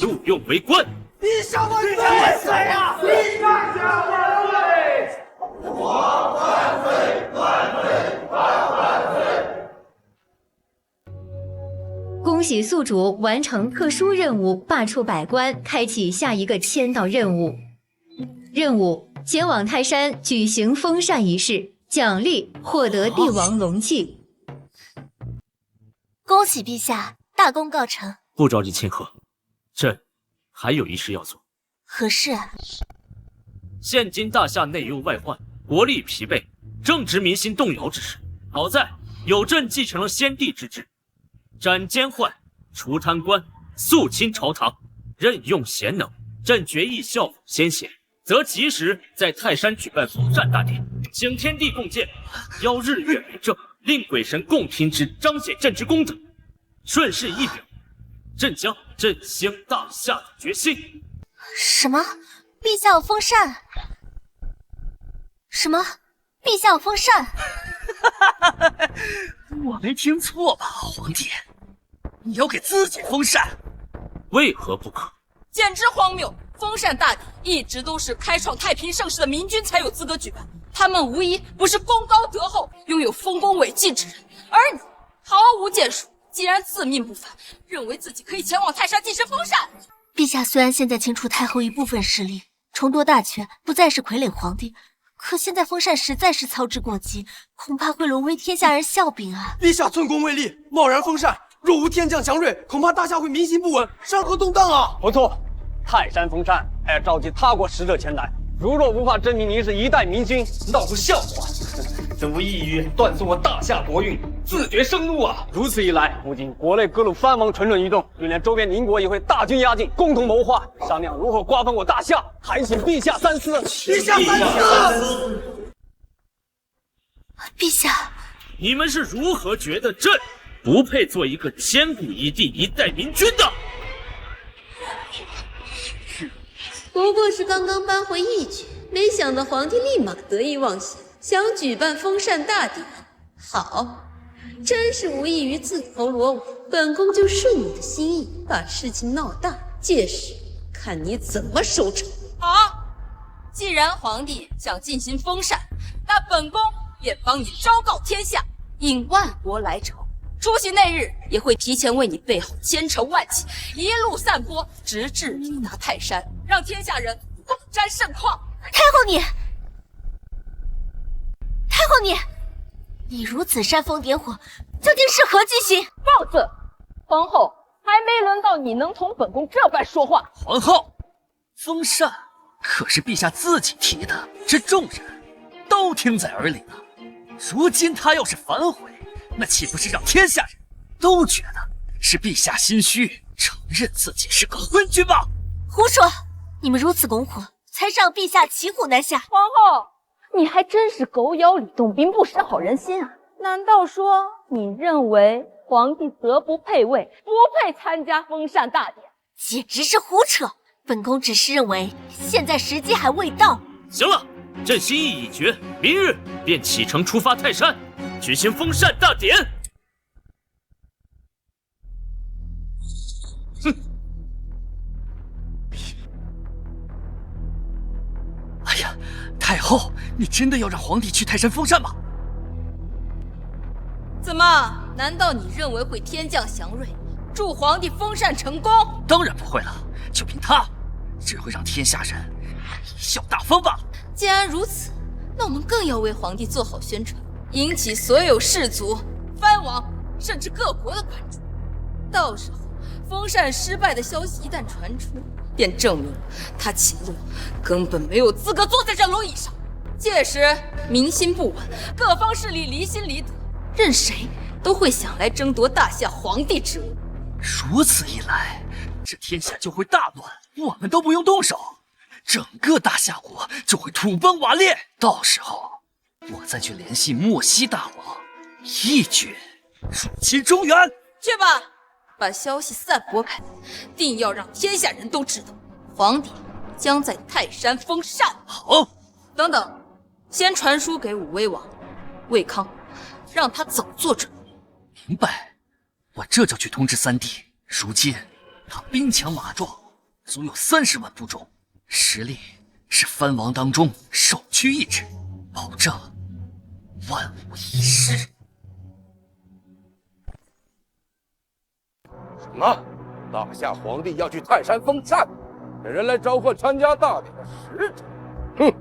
录用为官。陛下万岁！万岁啊！陛下万岁！皇万岁！万岁！万岁！公恭喜宿主完成特殊任务，罢黜百官，开启下一个签到任务。任务：前往泰山举行封禅仪式，奖励获得帝王龙器。恭喜陛下，大功告成。不着急庆贺，朕还有一事要做。何事啊？现今大夏内忧外患，国力疲惫，正值民心动摇之时。好在有朕继承了先帝之制，斩奸宦，除贪官，肃清朝堂，任用贤能。朕决意效仿先贤，则及时在泰山举办封禅大典，请天地共鉴，邀日月为证，令鬼神共听之，彰显朕之功德。顺势一表，朕将振兴大夏的决心。什么？陛下有封禅？什么？陛下有封禅？我没听错吧，皇帝？你要给自己封禅？为何不可？简直荒谬！封禅大典一直都是开创太平盛世的明君才有资格举办，他们无疑不是功高德厚、拥有丰功伟绩之人，而你毫无建树，既然自命不凡，认为自己可以前往泰山进行封禅。陛下虽然现在清除太后一部分势力，重夺大权，不再是傀儡皇帝，可现在封禅实在是操之过急，恐怕会沦为天下人笑柄啊！陛下寸功未立，贸然封禅，若无天降祥瑞，恐怕大夏会民心不稳，山河动荡啊！不错，泰山封禅还要召集他国使者前来，如若无法证明您是一代明君，闹出笑话，这无异于断送我大夏国运，自绝生怒啊！如此一来，不仅国内各路藩王蠢蠢欲动，就连周边邻国也会大军压境，共同谋划，商量如何瓜分我大夏，还请陛下三思。陛下三思！陛下，你们是如何觉得朕不配做一个千古一帝一代明君的？不过是刚刚扳回一局，没想到皇帝立马得意忘形，想举办封禅大典。好，真是无异于自投罗网，本宫就顺你的心意，把事情闹大，届时看你怎么收场。好，既然皇帝想进行封禅，那本宫便帮你昭告天下，引万国来朝。出行那日，也会提前为你备好千筹万骑，一路散播，直至抵达泰山，让天下人共沾盛况。太后你，你如此煽风点火，究竟是何居心？放肆！皇后，还没轮到你能同本宫这般说话。皇后，封禅可是陛下自己提的，这众人都听在耳里了。如今他要是反悔，那岂不是让天下人都觉得是陛下心虚，承认自己是个昏君吗？胡说！你们如此拱火，才让陛下骑虎难下。皇后，你还真是狗咬吕洞宾，不识好人心啊！难道说你认为皇帝德不配位，不配参加封禅大典？简直是胡扯！本宫只是认为现在时机还未到。行了，朕心意已决，明日便启程出发泰山，举行封禅大典。哼！哎呀，太后，你真的要让皇帝去泰山封禅吗？怎么？难道你认为会天降祥瑞，助皇帝封禅成功？当然不会了，就凭他，只会让天下人贻笑大方罢了。既然如此，那我们更要为皇帝做好宣传，引起所有氏族、藩王甚至各国的关注。到时候封禅失败的消息一旦传出，便证明他秦洛根本没有资格坐在这龙椅上。届时民心不稳，各方势力离心离德，任谁都会想来争夺大夏皇帝之位。如此一来，这天下就会大乱，我们都不用动手，整个大夏国就会土崩瓦裂。到时候我再去联系莫西大王，一举入侵中原。去吧，把消息散播开，定要让天下人都知道，皇帝将在泰山封禅。好，等等，先传书给武威王魏康，让他早做准备。明白，我这就去通知三弟。如今他兵强马壮，足有30万部众，实力是藩王当中首屈一指，保证万无一失。什么？大夏皇帝要去泰山封禅，派人来召唤参加大典的使者。哼！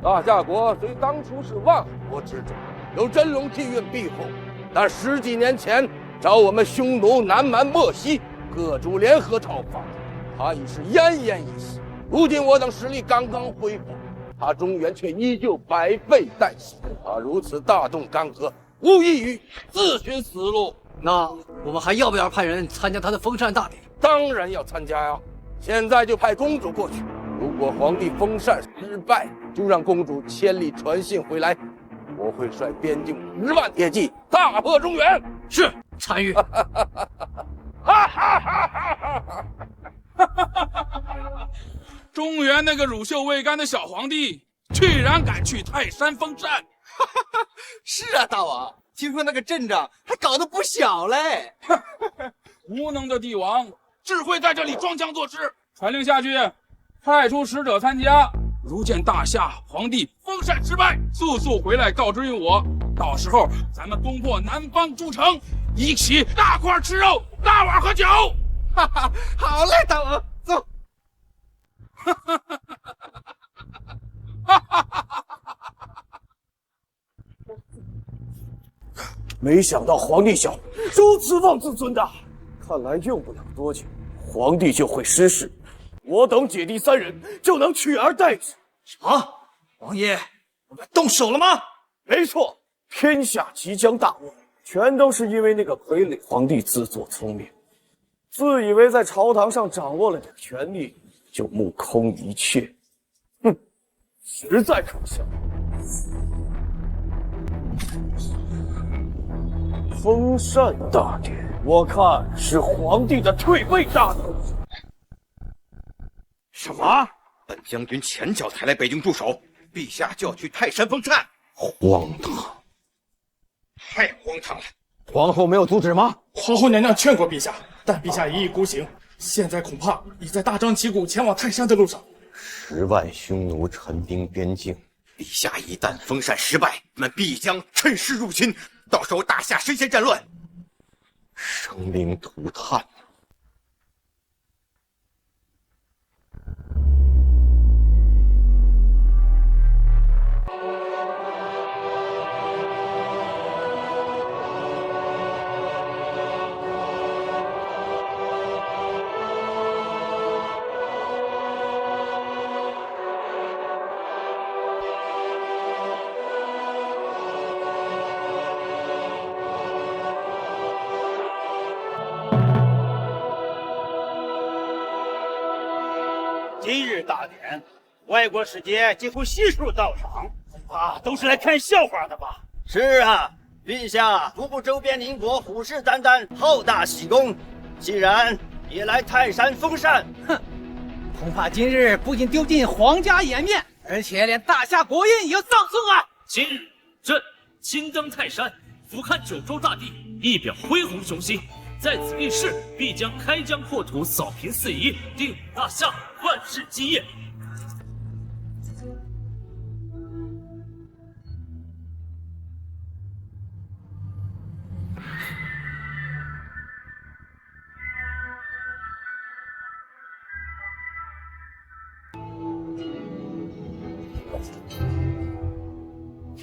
大夏国虽当初是万国之主，有真龙替运庇护，但10几年前找我们匈奴南蛮漠西各族联合讨伐，他已是奄奄一息。如今我等实力刚刚恢复，他中原却依旧百废待兴。他如此大动干戈，无异于自寻死路。那我们还要不要派人参加他的封禅大典？当然要参加呀！现在就派公主过去。如果皇帝封禅失败，就让公主千里传信回来。我会率边境10万铁骑大破中原。是，参与。中原那个乳臭未干的小皇帝，居然敢去泰山封禅！是啊，大王，听说那个阵仗还搞得不小嘞。无能的帝王只会在这里装腔作势。传令下去，派出使者参加。如见大夏皇帝封禅失败，速速回来告知于我。到时候咱们攻破南方诸城，一起大块吃肉，大碗喝酒。哈哈，好嘞，大王，走。没想到皇帝小如此妄自尊大，看来用不了多久，皇帝就会失势。我等姐弟3人就能取而代之。什么？王爷，我们动手了吗？没错，天下即将大乱，全都是因为那个傀儡皇帝自作聪明，自以为在朝堂上掌握了点权力，就目空一切。哼，实在可笑。封禅大典，我看是皇帝的退位大典。什么？本将军前脚才来北京驻守，陛下就要去泰山封禅，荒唐！太荒唐了！皇后没有阻止吗？皇后娘娘劝过陛下，但陛下一意孤行，现在恐怕已在大张旗鼓前往泰山的路上。10万匈奴陈兵边境，陛下一旦封禅失败，我们必将趁势入侵，到时候大夏身陷战乱，生灵涂炭。今日大典，外国使节几乎悉数到场，恐怕都是来看笑话的吧？是啊，陛下不顾周边邻国虎视眈眈，好大喜功，既然也来泰山封禅，哼，恐怕今日不仅丢尽皇家颜面，而且连大夏国运也要葬送啊！今日朕亲登泰山，俯瞰九州大地，一表恢宏雄心。在此立誓，必将开疆扩土，扫平四夷，定大夏万世基业。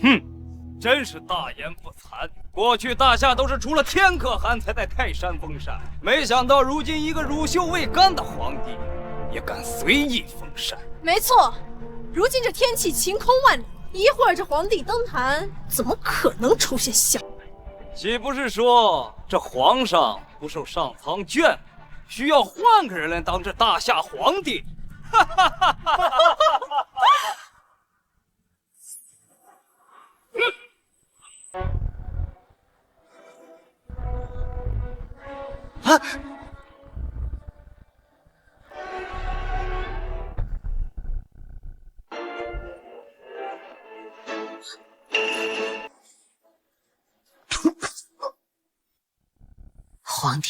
哼，真是大言不惭。过去大夏都是除了天可汗才在泰山封禅，没想到如今一个乳臭未干的皇帝也敢随意封禅。没错，如今这天气晴空万里，一会儿这皇帝登坛，怎么可能出现小人？岂不是说这皇上不受上苍眷顾，需要换个人来当这大夏皇帝？哈哈哈哈哈！啊！皇帝，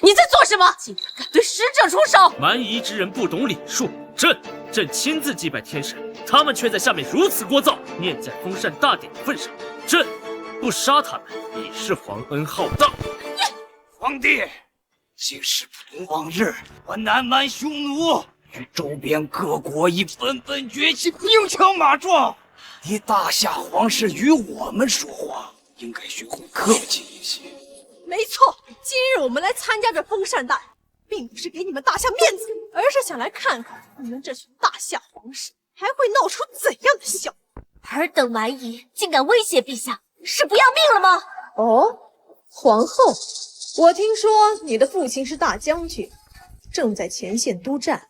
你在做什么？竟然敢对使者出手！蛮夷之人不懂礼数，朕亲自祭拜天神，他们却在下面如此聒噪，念在封禅大典的份上，朕不杀他们已是皇恩浩荡。皇帝，今时不同往日，我南蛮匈奴与周边各国已纷纷崛起，兵强马壮。你大夏皇室与我们说话，应该学会客气一些。没错，今日我们来参加这封禅大，并不是给你们大夏面子，而是想来看看你们这群大夏皇室还会闹出怎样的笑话。尔等蛮夷竟敢威胁陛下，是不要命了吗？哦，皇后，我听说你的父亲是大将军，正在前线督战。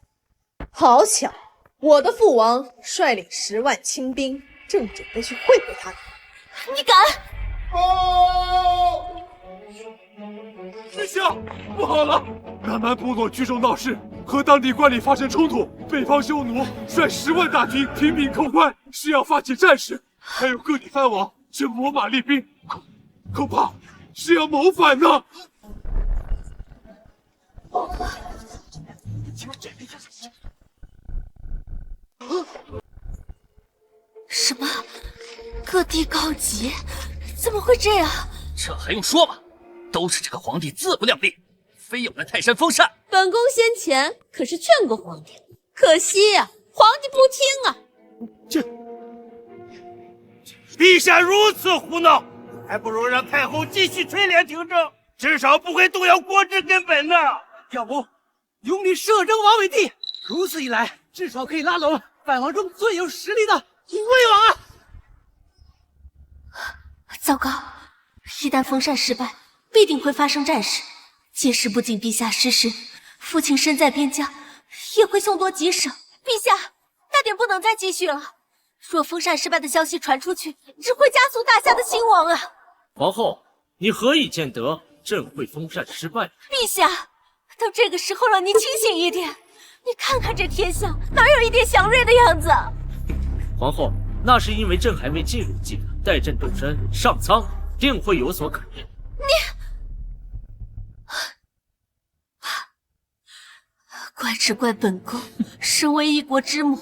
好巧，我的父王率领10万亲兵，正准备去会会他。你敢？陛下，不好了！南蛮部落聚众闹事，和当地官吏发生冲突。北方匈奴率10万大军挺兵扣关，是要发起战事。还有各地藩王正秣马厉兵，恐怕是要谋反呢。什么？各地告急？怎么会这样？这还用说吗？都是这个皇帝自不量力，非要来泰山封禅。本宫先前可是劝过皇帝，可惜呀，皇帝不听啊。陛下如此胡闹，还不如让太后继续垂帘听政，至少不会动摇国之根本呢。要不，拥立摄政王为帝，如此一来，至少可以拉拢藩王中最有实力的魏王啊！糟糕，一旦封禅失败，必定会发生战事，届时不仅陛下失势，父亲身在边疆，也会凶多吉少。陛下，大典不能再继续了。若封禅失败的消息传出去，只会加速大夏的兴亡啊！皇后，你何以见得朕会封禅失败？陛下，都这个时候了，你清醒一点。你看看这天象，哪有一点祥瑞的样子？皇后，那是因为朕还未进入祭坛，待朕动身上苍，定会有所感应。怪只怪本宫身为一国之母，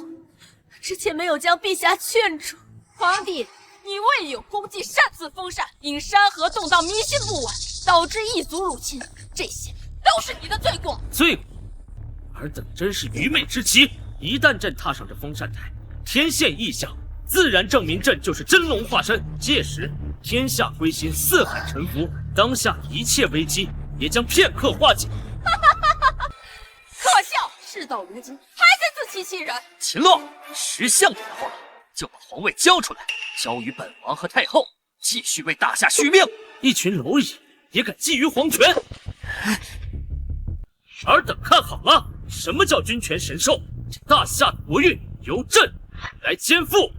之前没有将陛下劝住。皇帝，你未有功绩擅自封禅，因山河动荡，民心不稳，导致异族入侵，这些都是你的罪过。罪过？尔等真是愚昧之极！一旦朕踏上这封禅台，天现异象，自然证明朕就是真龙化身。届时天下归心，四海臣服，当下一切危机也将片刻化解。可笑！事到如今还在自欺欺人。秦洛，识相点好了，就把皇位交出来，交于本王和太后，继续为大夏续命。一群蝼蚁也敢觊觎皇权？尔等看好了，什么叫君权神授？这大夏的国运由朕来肩负。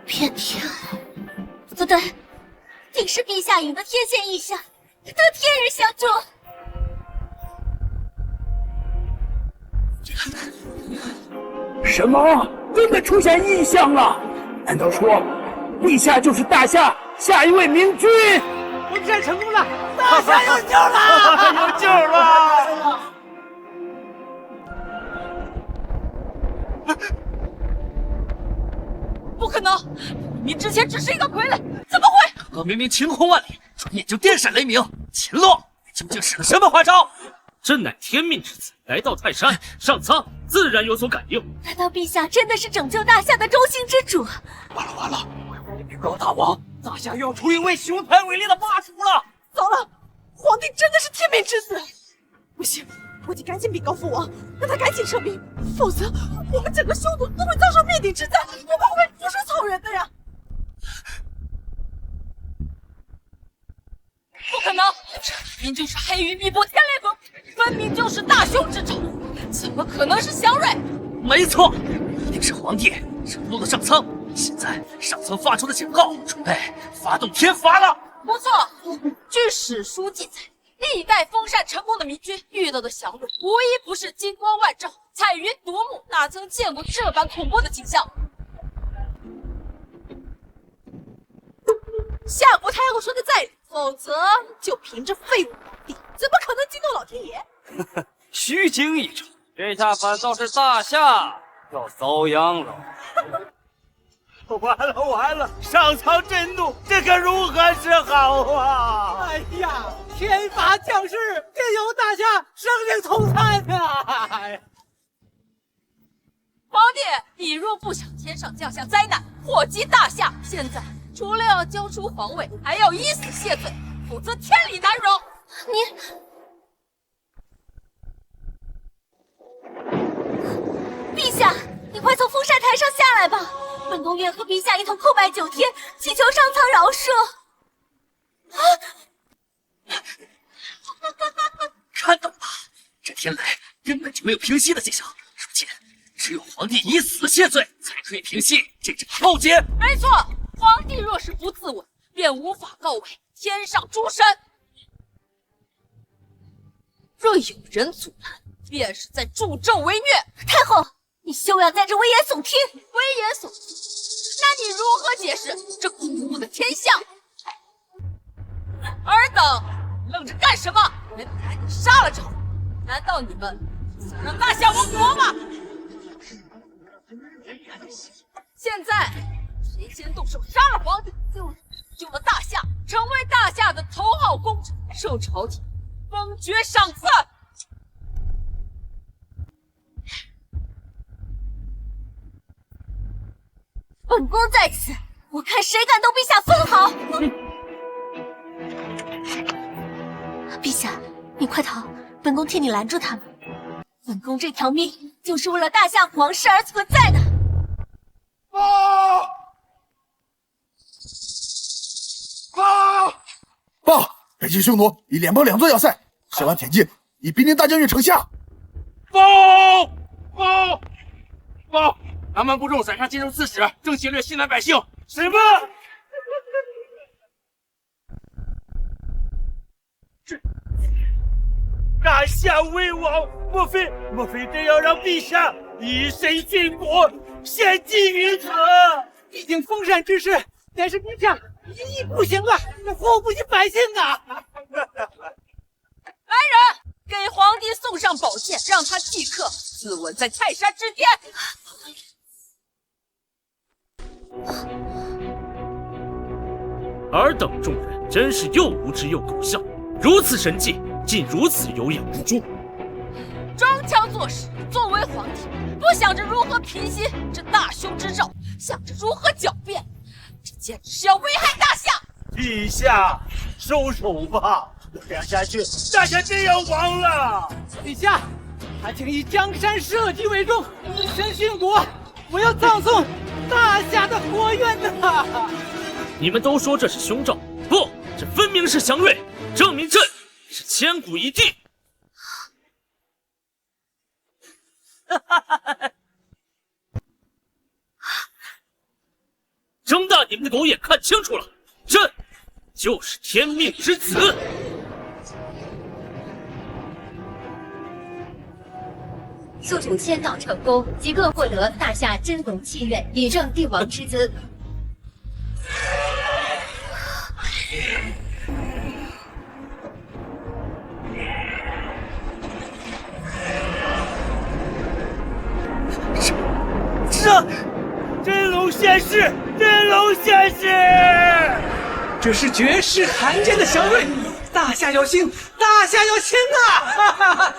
骗天？不对，定是陛下引的天现异象，得天人相助。什么？真的出现异象了？难道说陛下就是大夏下一位明君？封禅成功了，大夏有救了，有救了！不可能！你之前只是一个傀儡，怎么会？刚刚明明晴空万里，转眼就电闪雷鸣。秦洛，你究竟使了什么花招？朕乃天命之子，来到泰山上苍，自然有所感应。难道陛下真的是拯救大夏的中心之主？完了完了！禀告大王，大夏又要出一位雄才伟力的霸主了！糟了，皇帝真的是天命之子！不行，我得赶紧禀告父王，让他赶紧撤兵，否则我们整个匈奴都会遭受灭顶之灾，我们会不是草人的呀！不可能，这明明就是黑鱼密布天雷峰，分明就是大凶之兆，怎么可能是祥瑞？没错，一定是皇帝惹怒了上苍。现在上苍发出的警告，准备发动天罚了。不错，据史书记载，历代封禅成功的明君遇到的祥瑞，无一不是金光万丈、彩云夺目，哪曾见过这般恐怖的景象？夏国太后说的在理，否则就凭着废物皇帝，怎么可能惊动老天爷？虚惊一场，这下反倒是大夏要遭殃了。完了完了，上苍震怒，这可如何是好啊！哎呀，天罚降世，任由大夏生灵涂炭啊！皇帝，你若不想天上降下灾难，祸及大夏，现在除了要交出皇位，还要以死谢罪，否则天理难容。陛下，你快从风扇台上下来吧！本宫愿和陛下一同叩拜9天，祈求上苍饶赦。看到了，这天雷根本就没有平息的迹象，如今只有皇帝以死谢罪，才可以平息这场浩劫。没错，皇帝若是不自刎，便无法告慰天上诸神。若有人阻拦，便是在助纣为虐。太后，你休要在这危言耸听！危言耸听？那你如何解释这恐怖的天象？尔等愣着干什么？人赶紧杀了纣！难道你们想让大夏亡国吗？现在谁先动手杀了皇帝，救了大夏，成为大夏的头号功臣，受朝廷封爵赏赐。本宫在此，我看谁敢动陛下分毫！陛下，你快逃，本宫替你拦住他们。本宫这条命就是为了大夏皇室而存在的。报！北境匈奴以联邦2座要塞前往铁骑，已兵临大将军城下。报！南蛮部众宰杀金州刺史，正劫掠西南百姓。什么？这大夏为王，莫非真要让陛下以身殉国，献祭于此？毕竟封禅之事乃是陛下一意孤行啊，祸不及百姓啊！来人，给皇帝送上宝剑，让他即刻自刎在泰山之巅。尔等众人真是又无知又狗笑，如此神迹竟如此有眼无珠。装腔作势，作为皇帝，不想着如何平息这大凶之兆，想着如何狡辩，这简直是要危害大夏！陛下，收手吧，这样下去，大夏真要亡了。陛下，还请以江山社稷为重，以身殉国。我要葬送大夏的国怨呐！你们都说这是凶兆，不，这分明是祥瑞，证明朕是千古一帝。睁大你们的狗眼，看清楚了，朕就是天命之子。宿主签到成功，即刻获得大夏真龙契约，以正帝王之资。真龙现世，真龙现世！这是绝世罕见的祥瑞，大夏要兴，大夏要兴啊！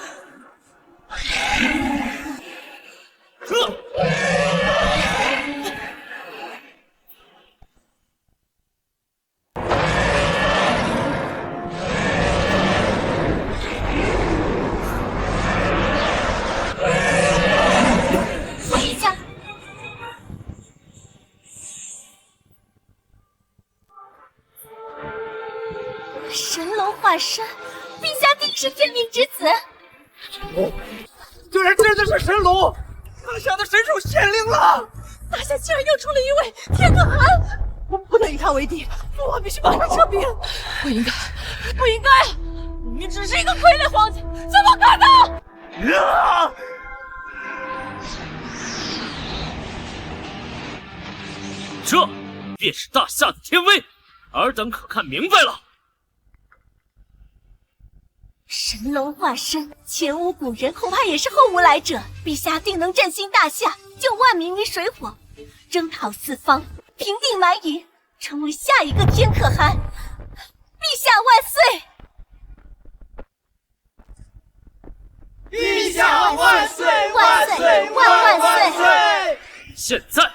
回家。神龙化身，陛下定是天命之子。居然真的是神龙！大夏的神兽显灵了！大夏竟然又出了一位天可汗，我们不能与他为敌，父王必须马上撤兵。不应该，不应该！明明只是一个傀儡皇帝，怎么可能？这便是大夏的天威，尔等可看明白了？神龙化身，前无古人，恐怕也是后无来者。陛下定能振兴大夏，救万民于水火，征讨四方，平定蛮夷，成为下一个天可汗。陛下万岁！陛下万岁！万岁！万万岁！现在，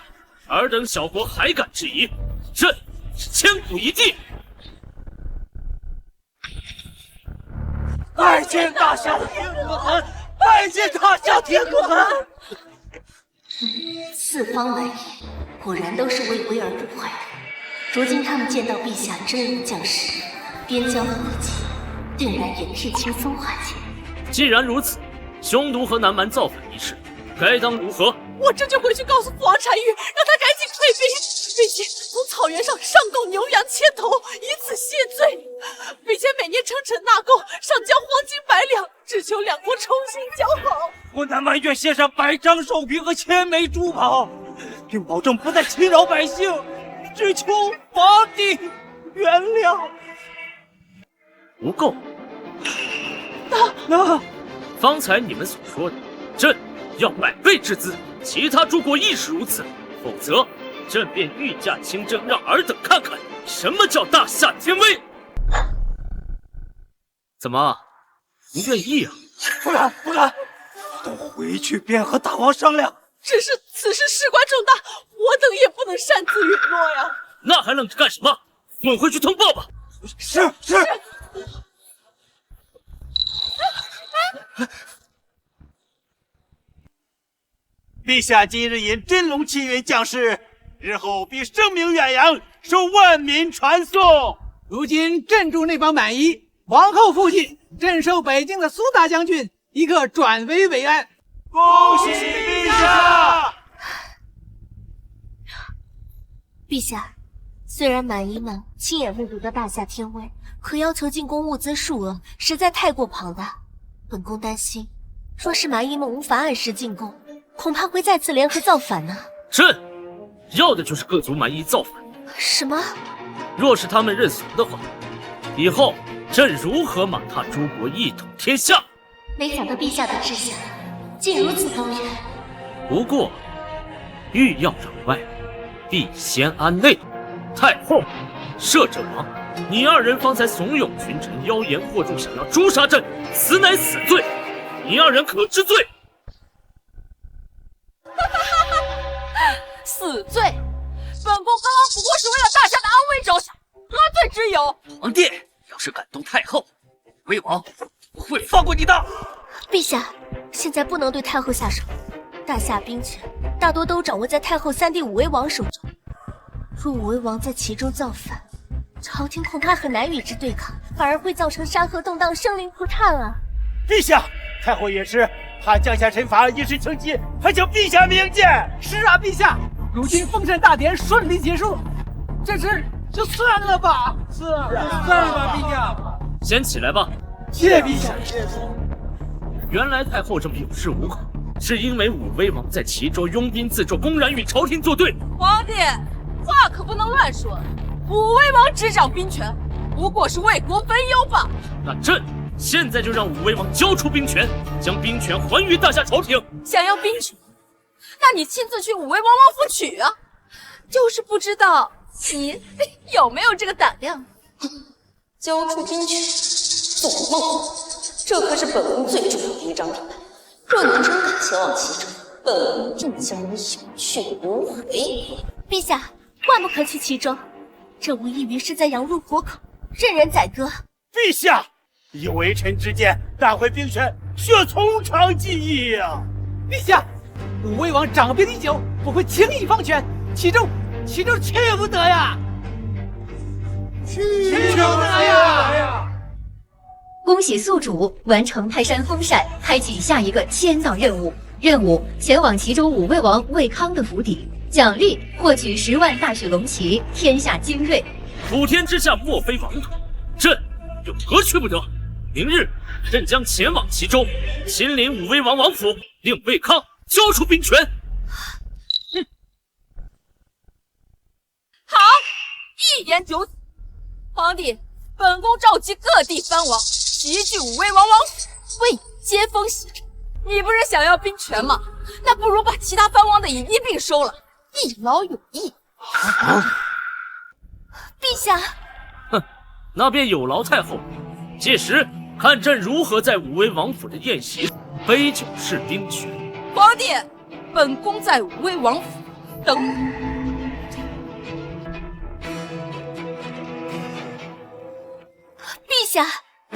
尔等小国还敢质疑，朕是千古一帝。拜见大夏天可汗！拜见大夏天可汗！四方蛮夷果然都是为威而不坏的。如今他们见到陛下真如降世，边疆附近定然也是轻松化解。既然如此，匈奴和南蛮造反一事，该当如何？我这就回去告诉父王单于，让他赶紧退兵，并且从草原上上贡牛羊千头，以此谢罪，并且每年称臣纳贡，上交黄金100两，只求两国重新交好。我南蛮愿献上100张寿瓶和1000枚珠宝，并保证不再侵扰百姓，只求皇帝原谅。不够。那方才你们所说的，朕要100倍之资，其他诸国亦是如此，否则朕便御驾亲征，让尔等看看什么叫大夏天威。怎么，不愿意啊？不敢，不敢，等回去便和大王商量。只是此事事关重大，我等也不能擅自允诺呀。那还愣着干什么？滚回去通报吧！是。陛下今日引真龙气运降世，日后必声名远扬，受万民传颂。如今镇住那帮蛮夷，皇后附近镇守北境的苏大将军亦可转危为安。恭喜陛下！陛下，虽然蛮夷们亲眼目睹的大夏天威，可要求进贡物资数额实在太过庞大。本宫担心，若是蛮夷们无法按时进贡，恐怕会再次联合造反呢。朕要的就是各族蛮夷造反。什么？若是他们认怂的话，以后朕如何马踏诸国一统天下？没想到陛下的志向竟如此高远。不过，欲要攘外，必先安内。太后、摄政王，你二人方才怂恿群臣妖言惑众，想要诛杀朕，此乃死罪，你二人可知罪？死罪！本宫刚刚不过是为了大夏的安危着想，何罪之有？皇帝要是敢动太后，魏王不会放过你的。陛下，现在不能对太后下手，大夏兵权大多都掌握在太后3弟武威王手中。若武威王在其中造反，朝廷恐怕很难与之对抗，反而会造成山河动荡、生灵涂炭啊！陛下，太后也是，她降下臣法一时情急，还请陛下明鉴。是啊，陛下，如今封禅大典顺利结束，这事就算了吧。算了吧，陛下。先起来吧。谢陛下。原来太后这么有恃无恐，是因为武威王在齐州拥兵自重，公然与朝廷作对。皇帝，话可不能乱说。武威王执掌兵权，不过是为国分忧罢了。那朕现在就让武威王交出兵权，将兵权还于大夏朝廷。想要兵权，那你亲自去武威王王府取啊！就是不知道你有没有这个胆量。交出兵权，做梦！这可是本宫最重要的一张人。若你真敢前往齐州，本宫定将你有去无回。陛下，万不可去齐州，这无异于是在羊入虎口，任人宰割。陛下，以微臣之见，带回兵权，需从长计议呀。陛下，武威王掌兵已久，不会轻易放权，齐州去不得呀！去不得呀！恭喜宿主完成泰山封禅，开启下一个签到任务。任务：前往齐州武威王魏康的府邸，奖励获取10万大雪龙旗，天下精锐。普天之下莫非王土，朕有何去不得？明日朕将前往齐州，亲临武威王王府，令魏康交出兵权。一言九鼎。皇帝，本宫召集各地藩王齐聚武威王王府，为你接风洗尘。你不是想要兵权吗？那不如把其他藩王的也一并收了，一劳永逸。陛下，哼，那便有劳太后。届时看朕如何在武威王府的宴席杯酒释兵权。皇帝，本宫在武威王府等你。陛下，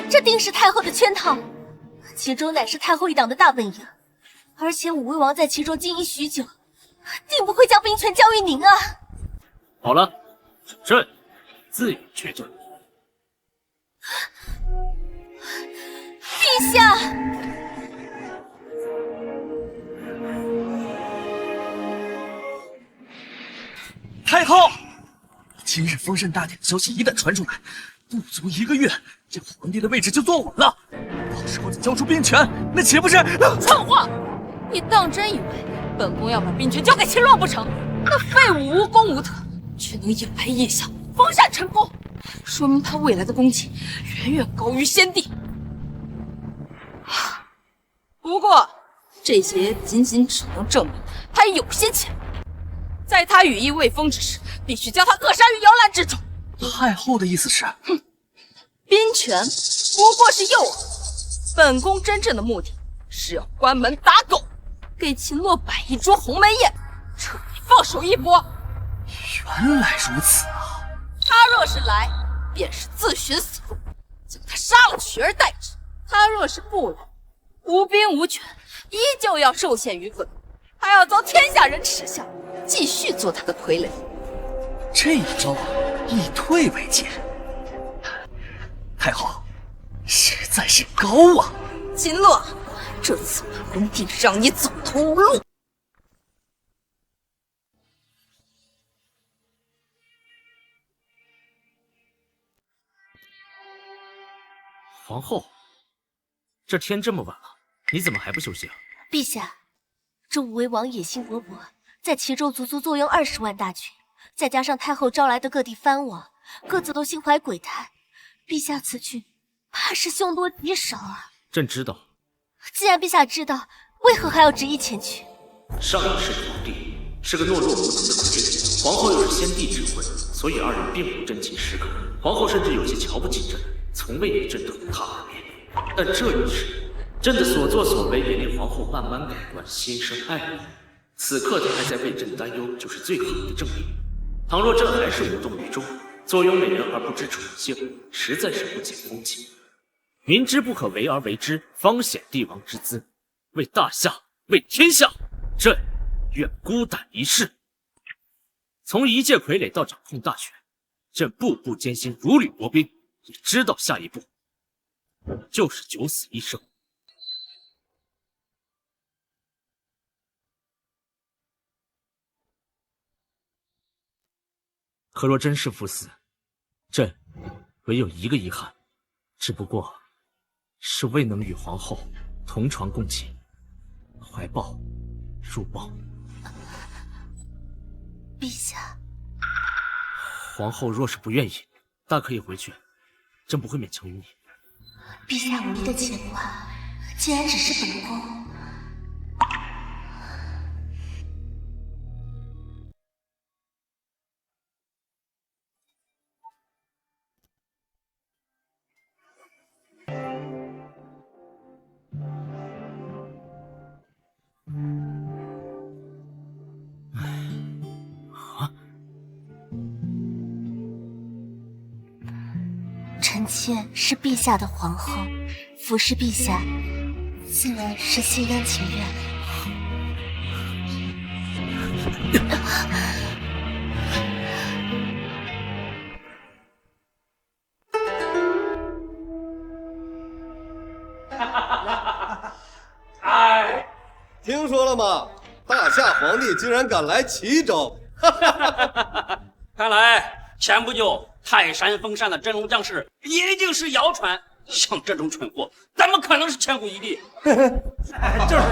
这定是太后的圈套。齐州乃是太后一党的大本营，而且武威王在齐州经营许久，定不会将兵权交于您啊。好了，朕自有决断。陛下，太后，今日封禅大典的消息一旦传出来，不足1个月，这皇帝的位置就坐稳了。到时候再交出兵权，那岂不是……蠢话！你当真以为本宫要把兵权交给秦洛不成？那废物无功无德，却能引来异象，封禅成功，说明他未来的功绩远远高于先帝。不过，这些仅只能证明他有些潜力。在他羽翼未丰之时，必须将他扼杀于摇篮之中。太后的意思是，兵权不过是诱饵，本宫真正的目的是要关门打狗，给秦洛摆一桌鸿门宴，彻底放手一搏。原来如此啊！他若是来，便是自寻死路，将他杀了取而代之；他若是不来，无兵无权，依旧要受限于本宫，还要遭天下人耻笑，继续做他的傀儡。这一招以退为进，太后实在是高啊！秦洛，这次本宫定让你走投无路。皇后，这天这么晚了，你怎么还不休息啊？陛下，这武威王野心勃勃，在齐州足足坐拥20万大军，再加上太后招来的各地藩王，各自都心怀鬼胎，陛下此举怕是凶多吉少啊！朕知道。既然陛下知道，为何还要执意前去？上一世皇帝是个懦弱无能的傀儡，皇后又是先帝之婚，所以二人并无真情实感。皇后甚至有些瞧不起朕，从未与朕同榻而眠。但这一世，朕的所作所为也令皇后慢慢改观，心生爱意。此刻她还在为朕担忧，就是最好的证明。倘若朕还是无动于衷，坐拥美人而不知宠幸，实在是不解风情。明知不可为而为之，方显帝王之姿。为大夏，为天下，朕愿孤胆一试。从一介傀儡到掌控大权，朕步步艰辛，如履薄冰，也知道下一步就是九死一生。可若真是赴死，朕唯有一个遗憾，只不过是未能与皇后同床共寝，怀抱入抱。陛下，皇后若是不愿意，大可以回去，朕不会勉强于你。陛下无意的牵挂，既然只是本宫，臣妾是陛下的皇后，服侍陛下，自然是心甘情愿。哎，听说了吗？大夏皇帝竟然敢来齐州！看来前不久泰山封禅的真龙将士一定是谣传，像这种蠢货，怎么可能是千古一帝？就是。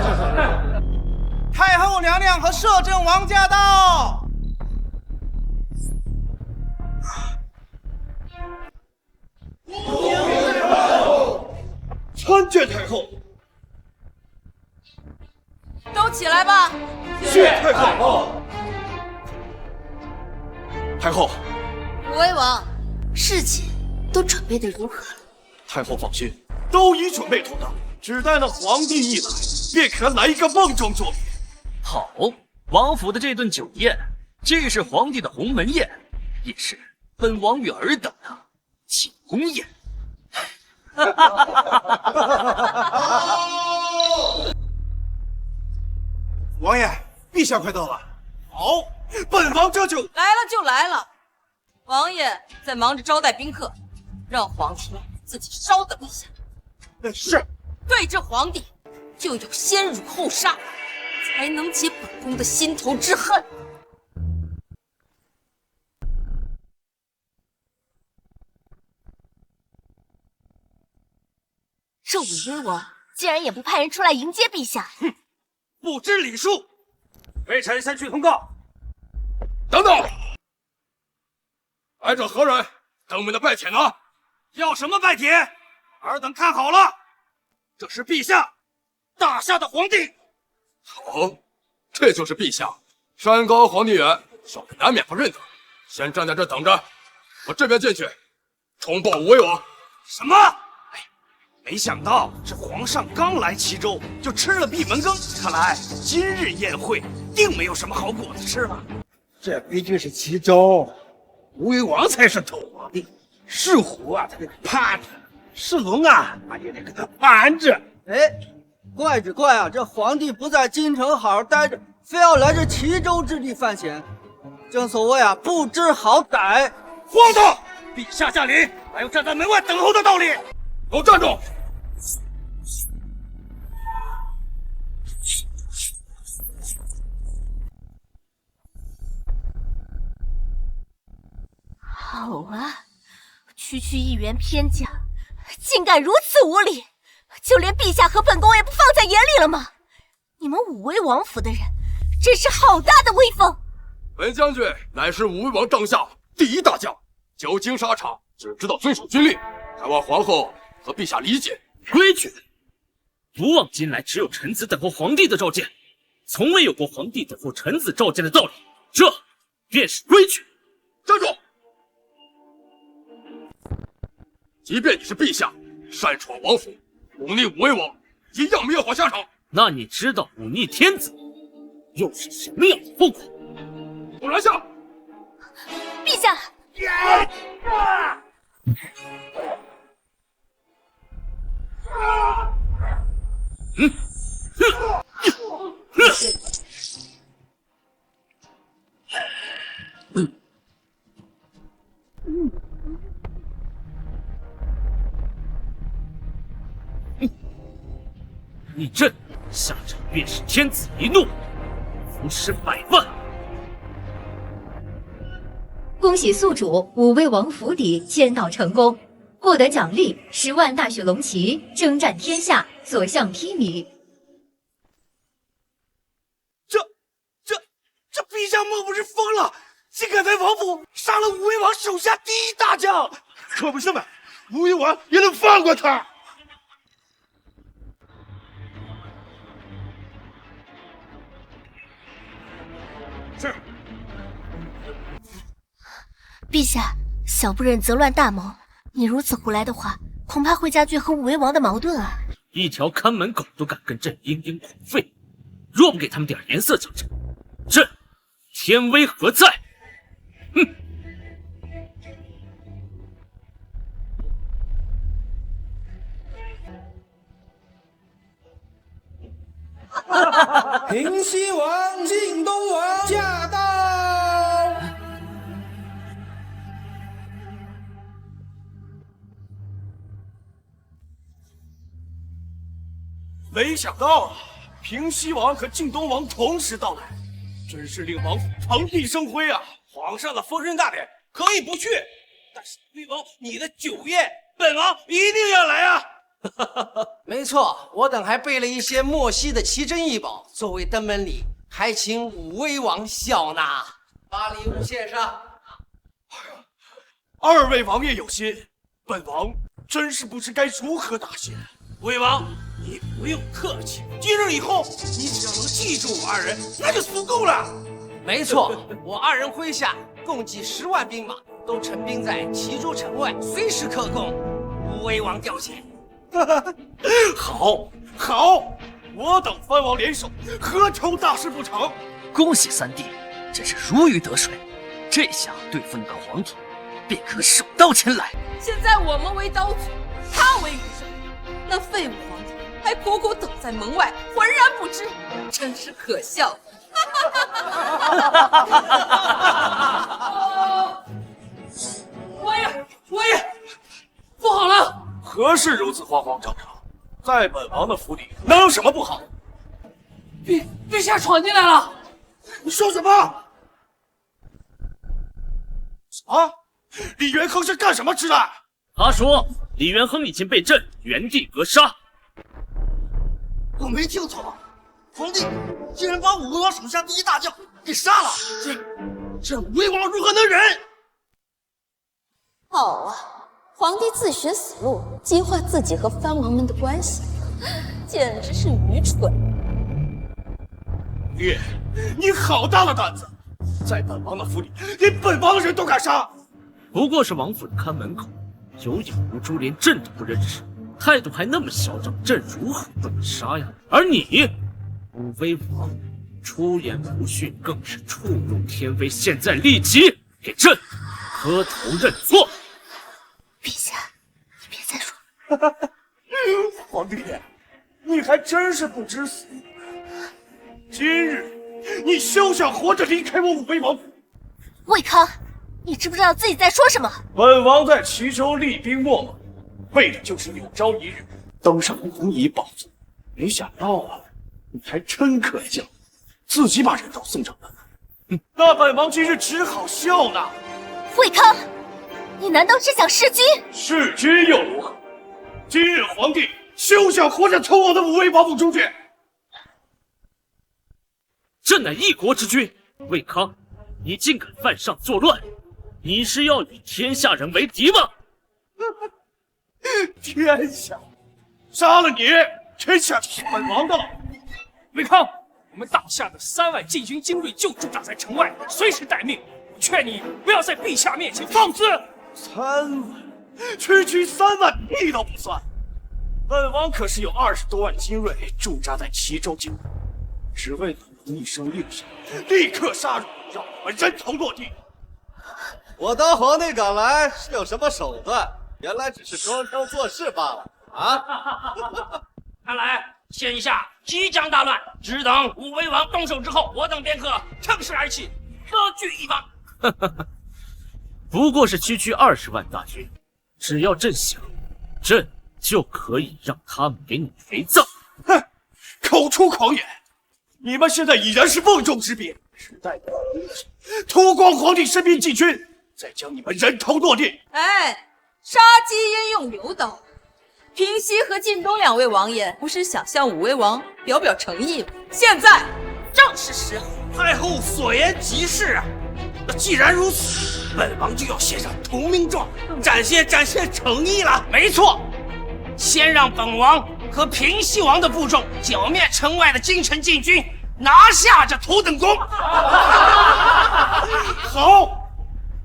太后娘娘和摄政王驾到。参见太后。都起来吧。谢太后。太后，武威王，事情都准备得如何了？太后放心，都已准备妥当，只待那皇帝一来，便给他来一个梦中作别。好，王府的这顿酒宴，既是皇帝的鸿门宴，也是本王与尔等的庆功宴。王爷，陛下快到了。好，本王这就来了就来了。王爷在忙着招待宾客，让皇帝自己稍等一下。是。对这皇帝，就有先辱后杀，才能解本宫的心头之恨。这武威王竟然也不派人出来迎接陛下！哼，不知礼数！微臣先去通告。等等，来者何人？登门的拜帖呢？要什么拜帖？尔等看好了，这是陛下，大夏的皇帝。好，这就是陛下。山高皇帝远，小人难免不认得。先站在这等着，我这边进去，通报武威王。什么？没想到这皇上刚来齐州就吃了闭门羹，看来今日宴会定没有什么好果子吃了。这毕竟是齐州，武威王才是头皇帝，是虎啊，他得趴着；是龙啊，他也得跟他盘着。哎，怪只怪啊，这皇帝不在京城好好待着，非要来这齐州之地犯险。正所谓啊，不知好歹。荒唐！陛下驾临，还有站在门外等候的道理。给我站住！好啊，区区一员偏将，竟敢如此无礼，就连陛下和本宫也不放在眼里了吗？你们武威王府的人，真是好大的威风！本将军乃是武威王帐下第一大将，久经沙场，只知道遵守军令，还望皇后和陛下理解。规矩！不忘今来只有臣子等候皇帝的召见，从未有过皇帝等候臣子召见的道理，这便是规矩。站住！即便你是陛下，擅闯王府，忤逆武威王，一样灭火下场。那你知道忤逆天子又是什么样的后果？给我拿下！陛下！逆朕下场便是天子一怒，伏尸100万。恭喜宿主武威王府邸签到成功，获得奖励10万大雪龙旗，征战天下，所向披靡。这陛下莫不是疯了？竟敢在王府杀了武威王手下第一大将！可不是嘛，武威王也能放过他？是。陛下，小不忍则乱大谋，你如此胡来的话，恐怕会加剧和武威王的矛盾啊！一条看门狗都敢跟朕嘤嘤狂吠，若不给他们点颜色瞧瞧，朕天威何在？哼！平西王、晋东王驾到！没想到平西王和晋东王同时到来，真是令王府蓬荜生辉啊！皇上的封神大典可以不去，但是魏王你的酒宴，本王一定要来啊！没错，我等还备了一些莫西的奇珍异宝作为登门礼，还请武威王笑纳，把礼物献上。二位王爷有心，本王真是不知该如何答谢。武威王，你不用客气，今日以后，你只要能记住我二人，那就足够了。没错，我二人麾下共计10万兵马，都陈兵在齐州城外，随时可供武威王调遣。好，好，我等藩王联手，何愁大事不成？恭喜三弟，真是如鱼得水。这下对付那个皇帝，便可手到擒来。现在我们为刀俎，他为鱼肉，那废物皇帝还苦苦等在门外，浑然不知，真是可笑。王爷，不好了！何事如此慌慌张张？在本王的府邸能有什么不好？陛下闯进来了！你说什么？啊！李元亨是干什么之来？他说李元亨已经被朕原地格杀。我没听错，皇帝竟然把武威王手下第一大将给杀了！这武威王如何能忍？好啊，皇帝自寻死路，激化自己和藩王们的关系，简直是愚蠢。爹，你好大的胆子，在本王的府里连本王的人都敢杀！不过是王府的看门口，有眼无珠，连朕都不认识，态度还那么嚣张，朕如何不能杀呀？而你，武威王，出言不逊，更是触怒天威，现在立即给朕磕头认错！陛下，你别再说。皇帝，你还真是不知死。今日你休想活着离开我武威王府！魏康，你知不知道自己在说什么？本王在齐州厉兵秣马，为的就是有朝一日登上龙椅宝座。没想到啊，你还真可笑，自己把人头送上门。那本王今日只好笑纳。魏康，你难道是想弑君？弑君又如何？今日皇帝休想活着从我的武威王府出去！朕乃一国之君，魏康，你竟敢犯上作乱，你是要与天下人为敌吗？天下，杀了你，天下就是本王的了。魏康，我们大夏的3万禁军精锐就驻扎在城外，随时待命。我劝你不要在陛下面前放肆。3万，区区3万屁都不算。本王可是有20多万精锐驻扎在齐州境内，只为本王一声令下，立刻杀入，让我们人头落地。我当皇帝赶来是有什么手段？原来只是装腔作势罢了啊！看来天下即将大乱，只等武威王动手之后，我等便可乘势而起，割据一方。不过是区区20万大军，只要朕想，朕就可以让他们给你陪葬。哼，口出狂言！你们现在已然是瓮中之鳖，只待脱光皇帝身边禁军，再将你们人头落地。哎，杀鸡焉用牛刀？平西和晋东2位王爷不是想向武威王表表诚意吗？现在正是时候。太后所言极是啊！那既然如此，本王就要写上投名状，展现诚意了。没错，先让本王和平西王的部众剿灭城外的京城禁军，拿下这头等功。好，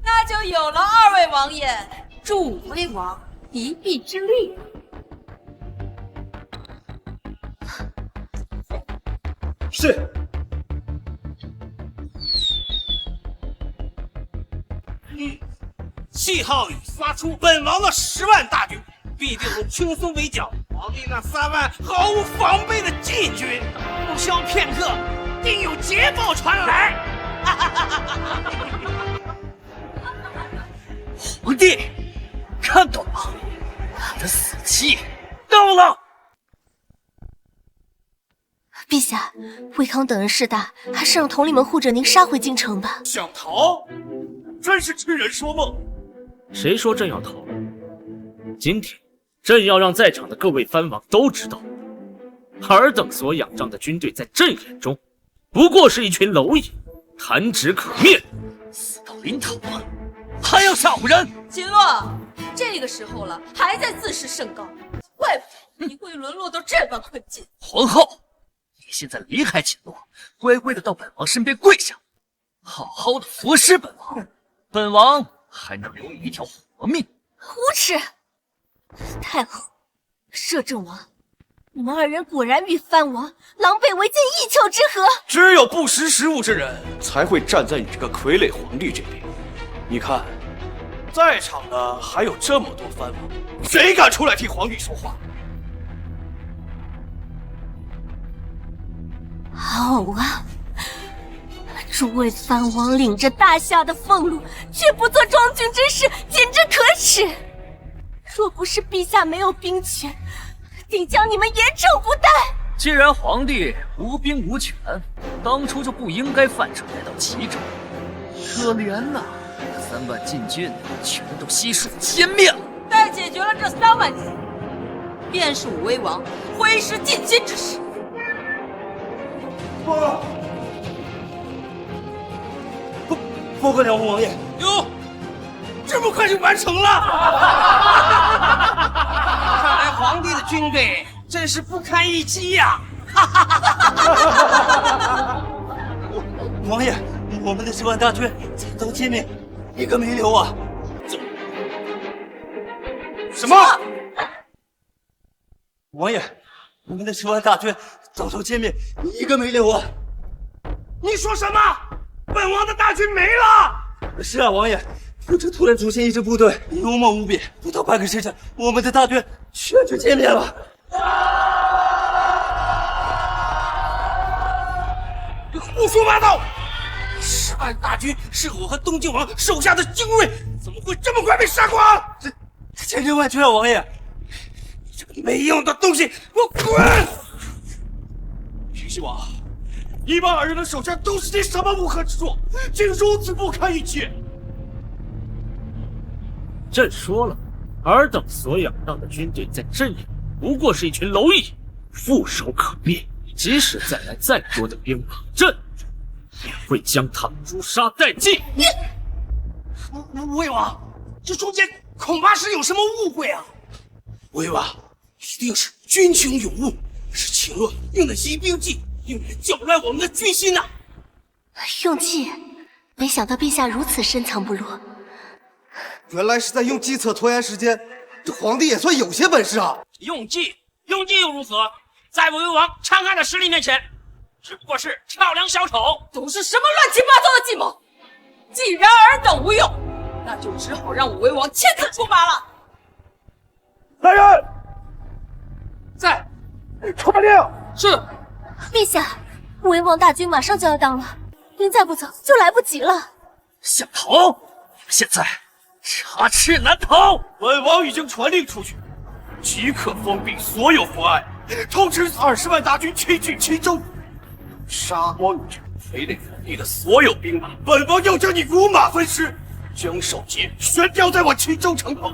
那就有了2位王爷助武威王一臂之力。是。信号已发出，本王的10万大军必定能轻松围剿皇帝那3万毫无防备的禁军。不消片刻，定有捷报传来。皇帝，看到了吗？他的死期到了。陛下，魏康等人势大，还是让统领们护着您杀回京城吧。想逃？真是痴人说梦！谁说朕要逃？今天，朕要让在场的各位藩王都知道，尔等所仰仗的军队，在朕眼中，不过是一群蝼蚁，弹指可灭。死到临头了，还要吓唬人？秦洛，这个时候了，还在自视甚高，怪不得你会沦落到这般困境。皇后，你现在离开锦落，乖乖的到本王身边跪下，好好的服侍本王，本王还能留你一条活命。无耻！太后，摄政王，你们二人果然与藩王狼狈为奸，一丘之貉。只有不识时务之人才会站在你这个傀儡皇帝这边。你看，在场的还有这么多藩王，谁敢出来替皇帝说话？好啊！诸位藩王领着大夏的俸禄，却不做庄君之事，简直可耻！若不是陛下没有兵权，定将你们严惩不贷。既然皇帝无兵无权，当初就不应该犯蠢来到齐州。可怜呐，3万禁军全都悉数歼灭了。待解决了这3万禁军，便是武威王挥师进京之时。不可了，王爷！哟，这么快就完成了！看来皇帝的军备真是不堪一击呀！王爷，我们的10万大军早都歼灭，一个没留啊！什么？王爷，我们的10万大军早都歼灭，一个没留啊！你说什么？本王的大军没了！是啊，王爷，这突然出现一支部队，勇猛无比，不到半个时辰，我们的大军全军歼灭了。胡说八道！10万大军是我和东晋王手下的精锐，怎么会这么快被杀光？这千真万确啊，王爷！你这个没用的东西，给我滚！平西王。你把2人的手下都是些什么乌合之众，竟如此不堪一击！朕说了，尔等所仰仗的军队在朕眼不过是一群蝼蚁，触手可灭。即使再来再多的兵马，朕也会将他们诛杀殆尽。吴魏王，这中间恐怕是有什么误会啊！吴魏王一定是军情有误，是秦洛用的疑兵计。用来搅乱我们的军心呐！用计，没想到陛下如此深藏不露。原来是在用计策拖延时间，这皇帝也算有些本事啊！用计又如何？在武威王强悍的实力面前，只不过是跳梁小丑。都是什么乱七八糟的计谋？既然尔等无用，那就只好让武威王亲自出马了。来人，在，传令。是。陛下，武威王大军马上就要到了，您再不走就来不及了。想逃？现在插翅难逃！本王已经传令出去，即刻封闭所有妨碍，通知20万大军齐聚齐州，杀光你这傀儡皇帝的所有兵马。本王要将你五马分尸，将首级悬吊在我齐州城口。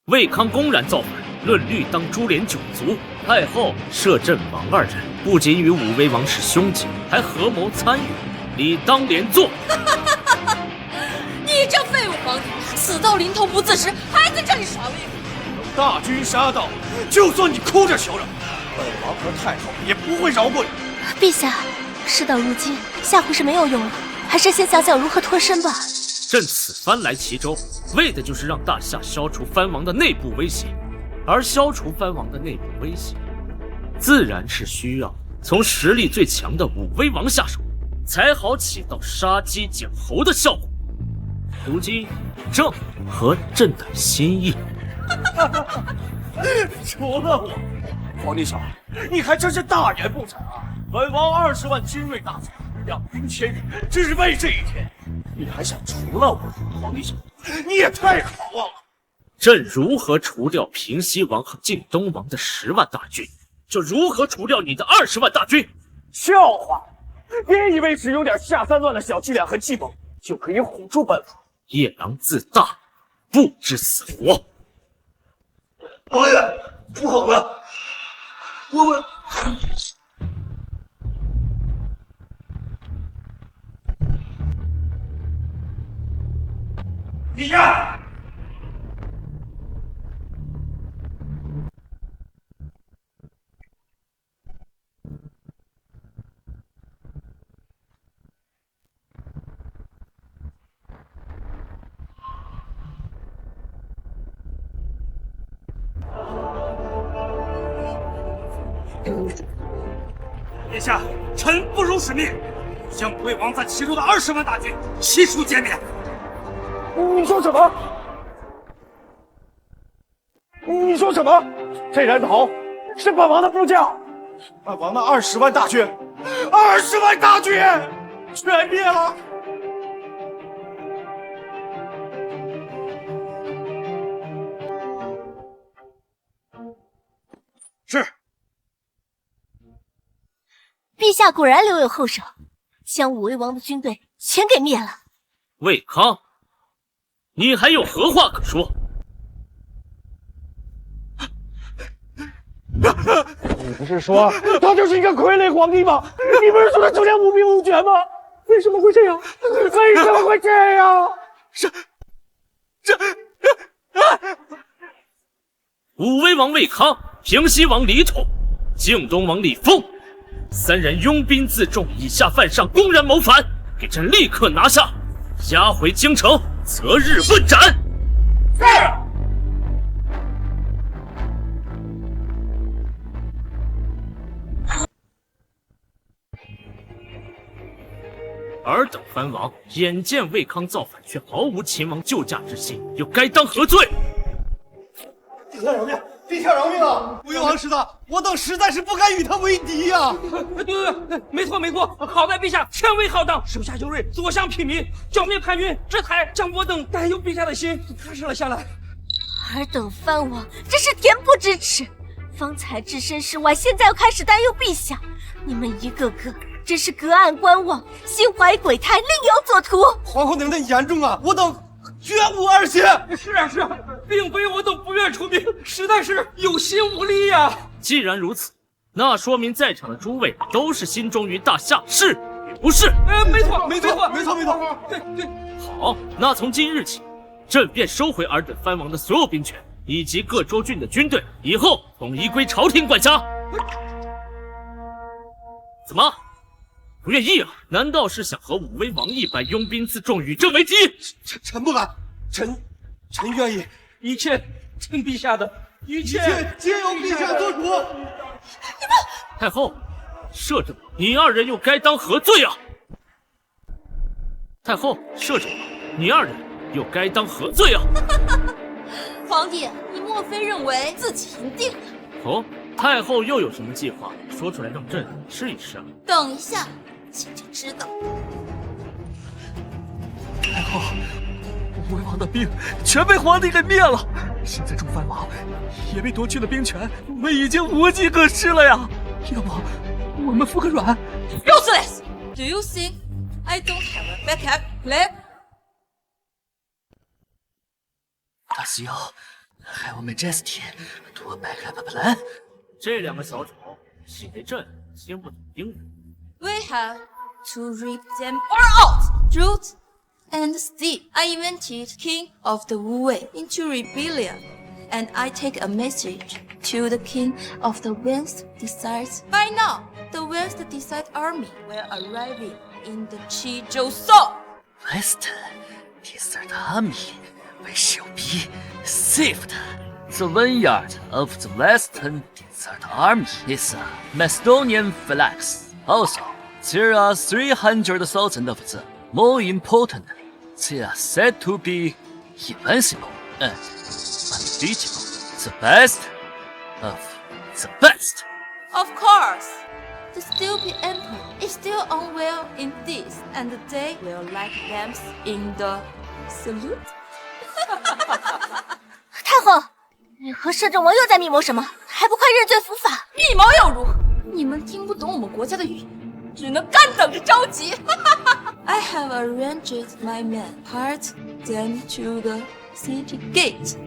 魏康公然造反，论律当株连9族。太后摄朕王2人不仅与武威王是兄弟，还合谋参与，理当连坐。你这废物皇帝，死到临头不自知，还在这里耍威武！大军杀到，就算你哭着求饶，本王和太后也不会饶过你。陛下，事到如今，吓唬是没有用了，还是先想想如何脱身吧。朕此番来齐州，为的就是让大夏消除藩王的内部威胁。而消除藩王的内部威胁，自然是需要从实力最强的武威王下手，才好起到杀鸡儆猴的效果。如今正合朕的心意。除了我，皇帝小，你还真是大言不惭啊！本王20万精锐大军，两兵千余，只为这一天，你还想除了我？皇帝小，你也太好望了！朕如何除掉平西王和晋东王的10万大军，就如何除掉你的20万大军。笑话！别以为使用点下三乱的小伎俩和计谋，就可以唬住本王。夜郎自大，不知死活。王爷，不好了，我们……陛下，殿下，臣不辱使命，将武威王在齐州的20万大军悉数歼灭。你说什么？你说什么？这人头是本王的部将，本王的20万大军，20万大军全灭了。是。陛下果然留有后手，将武威王的军队全给灭了。魏康，你还有何话可说？你不是说他就是一个傀儡皇帝吗？你不是说他手下无兵无权吗？为什么会这样？为什么会这样？武威王魏康、平西王李统、靖东王李丰3人拥兵自重，以下犯上，公然谋反，给朕立刻拿下，押回京城，择日问斩。是。尔等藩王眼见魏康造反，却毫无秦王救驾之心，又该当何罪？陛下饶命！陛下饶命啊！武威王师大，我等实在是不敢与他为敌呀！对，没错，好在陛下权威浩荡，手下有锐，所向披靡，剿灭叛军，这才将我等带有陛下的心踏实了下来。尔等藩王真是恬不知耻，方才置身事外，现在又开始担忧陛下，你们一个个真是隔岸观望，心怀鬼胎，另有所图。皇后您的言重啊，我等绝无二心。是啊，并非我等不愿出兵，实在是有心无力呀。既然如此，那说明在场的诸位都是心忠于大夏，是与不是？没错。对。好，那从今日起，朕便收回尔等藩王的所有兵权，以及各州郡的军队，以后统一归朝廷管辖。怎么？不愿意啊？难道是想和武威王一般拥兵自重，与朕为敌？臣不敢，臣愿意，一切听陛下的，一切皆由陛下做主。太后，摄政，你2人又该当何罪啊？太后，摄政，你2人又该当何罪啊？皇帝，你莫非认为自己赢定了？哦，太后又有什么计划？说出来让朕试一试啊！等一下，你就知道。太后，武威王的兵全被皇帝给灭了，现在众藩王也被夺去了兵权，我们已经无计可施了呀！要不我们服个软 ？Useless! Do you think I don't have a backup plan? Does you have Majesty to a backup plan? 这2个小丑，岂非朕先不懂英语 We have to rip them all out, root and stem. I invented King of the Wu Wei into rebellion, and I take a message to the King of the West Desert. By now, the West Desert army will arrive in the Qizhou Zone. West Desert army, we shall be saved. The vineyard of the Western Desert Army is a Macedonian flax. Also, there are 300,000 of them. More important, they are said to be invincible and unbeatable. The best of the best. Of course, the stupid emperor is still unwell in this, and they will like lamps in the salute. 太后，你和摄政王又在密谋什么？还不快认罪伏法！密谋又如何？你们听不懂我们国家的语言，只能干等着着急。I have arranged my men, part them to the city gate,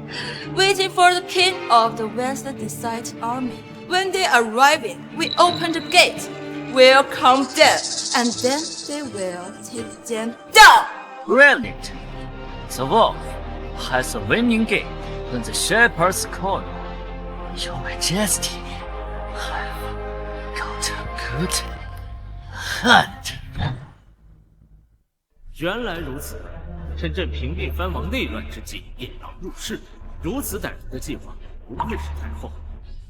waiting for the king of the West Desert army. When they arrive, we open the gate, welcome them, and then they will take them down. Brilliant. The wolf has a winning game in the shepherd's corner. Your Majesty have got a good hand. 原来如此，趁朕平定藩王内乱之际，引狼入室，如此歹毒的计划，不愧是太后。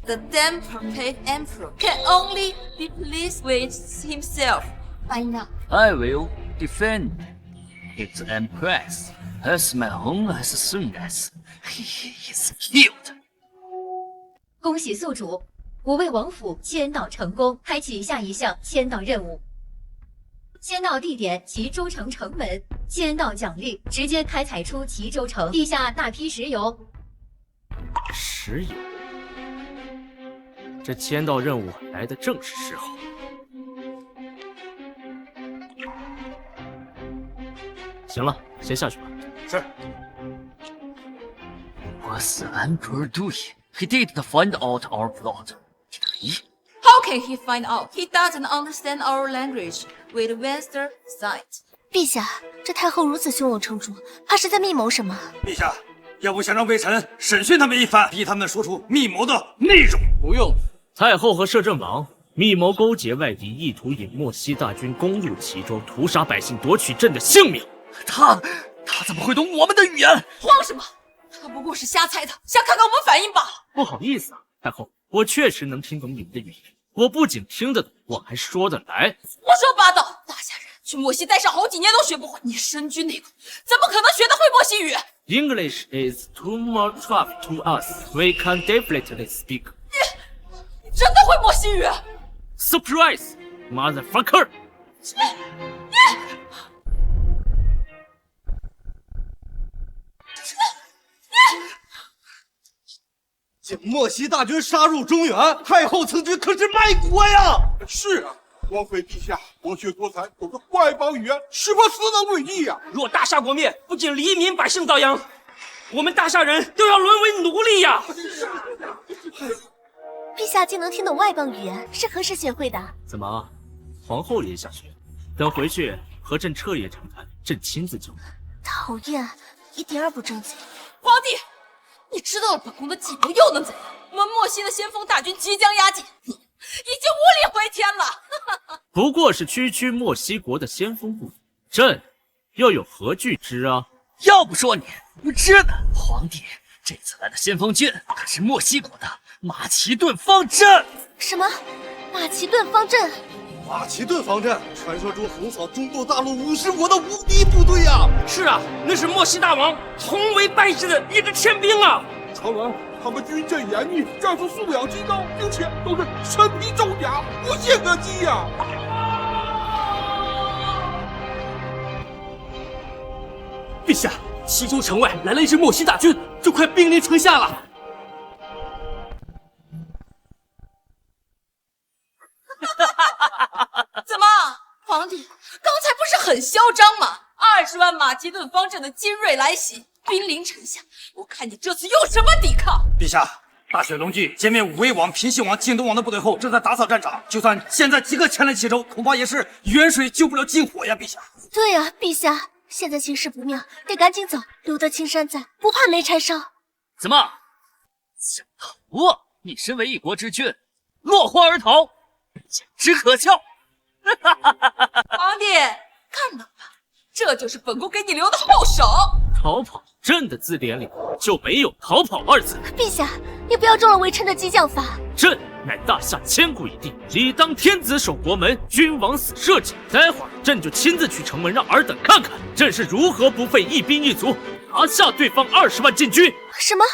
The damn perfect emperor can only be pleased with himself by now. I will defend its empress as my own as soon as he is killed. 恭喜宿主，五位王府迁到成功，开启下一项迁到任务。迁到地点齐州城城门，迁到奖励直接开采出齐州城地下大批石油。石油，这签到任务来的正是时候。行了，先下去吧。是。 What's the emperor doing? He didn't find out our plot. Did he? How can he find out? He doesn't understand our language with Western side. 陛下，这太后如此胸有成竹，怕是在密谋什么？陛下，要不想让微臣审讯他们一番，逼他们说出密谋的内容？不用。太后和摄政王密谋勾结外敌，意图引莫西大军攻入齐州，屠杀百姓，夺取朕的性命。他怎么会懂我们的语言？慌什么？他不过是瞎猜的，想看看我们反应罢了。不好意思啊，太后，我确实能听懂你们的语言。我不仅听得懂，我还说得来。胡说八道！大夏人去莫西待上好几年都学不会，你身居内宫，怎么可能学得会莫西语 ？English is too much tough to us. We can definitely speak. 你真的会莫西语 ？Surprise, motherfucker！ 将莫西大军杀入中原，太后此举可是卖国呀！是啊，王妃陛下博学多才，懂得外邦语言，是否死能为义呀？若大夏国灭，不仅黎民百姓遭殃，我们大夏人都要沦为奴隶呀！陛下竟能听懂外邦语言，是何时学会的？怎么，皇后也想学？等回去和朕彻夜长谈，朕亲自教。讨厌，一点儿不正经。皇帝。 你知道了本宫的计谋又能怎样？我们莫西的先锋大军即将压境，你已经无力回天了。不过是区区莫西国的先锋部队，朕又有何惧之啊？要不说你不知道，皇帝这次来的先锋军可是莫西国的马其顿方阵。什么？马其顿方阵？马其顿方阵，传说中横扫中国大陆50国的无敌部队呀！是啊，那是莫西大王从未败绩的一支天兵啊！传闻他们军阵严密，战术素养极高，并且都是身披重甲，无懈可击呀！陛下，齐州城外来了一支莫西大军，就快兵临城下了。怎么，皇帝刚才不是很嚣张吗？20万马其顿方阵的精锐来袭，兵临城下，我看你这次用什么抵抗？陛下，大雪龙骑歼灭武威王、平西王、晋东王的部队后，正在打扫战场。就算现在即刻前来齐州，恐怕也是远水救不了近火呀！陛下。对呀，陛下，现在形势不妙，得赶紧走，留得青山在，不怕没柴烧。怎么，想逃？你身为一国之君，落荒而逃，简直可笑！皇帝，看到吧，这就是本宫给你留的后手。逃跑，朕的字典里就没有逃跑二字。陛下，你不要中了微臣的激将法。朕乃大夏千古一帝，理当天子守国门，君王死社稷。待会儿朕就亲自去城门，让尔等看看朕是如何不费一兵一卒拿下对方20万禁军。什么？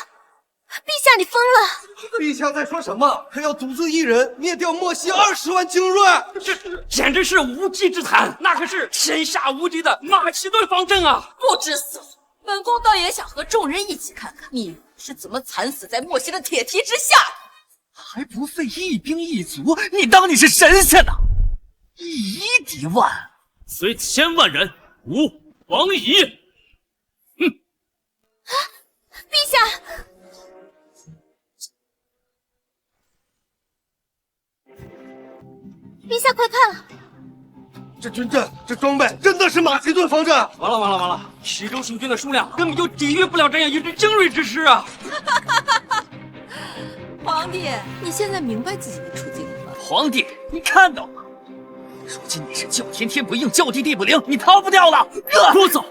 陛下，你疯了！陛下在说什么？还要独自一人灭掉莫西20万精锐？这简直是无稽之谈！那可是天下无敌的马其顿方阵啊！不知死活！本宫倒也想和众人一起看看你是怎么惨死在莫西的铁蹄之下的。还不费一兵一卒？你当你是神仙呢？以一敌万，虽千万人，吾往矣。哼！啊，陛下！陛下，快看！这军阵，这装备，真的是马其顿方阵！完了完了完了！齐州守军的数量根本就抵御不了这样一支精锐之师啊！皇帝，你现在明白自己的处境了吗？皇帝，你看到吗？如今你是叫天天不应，叫地地不灵，你逃不掉了！住手！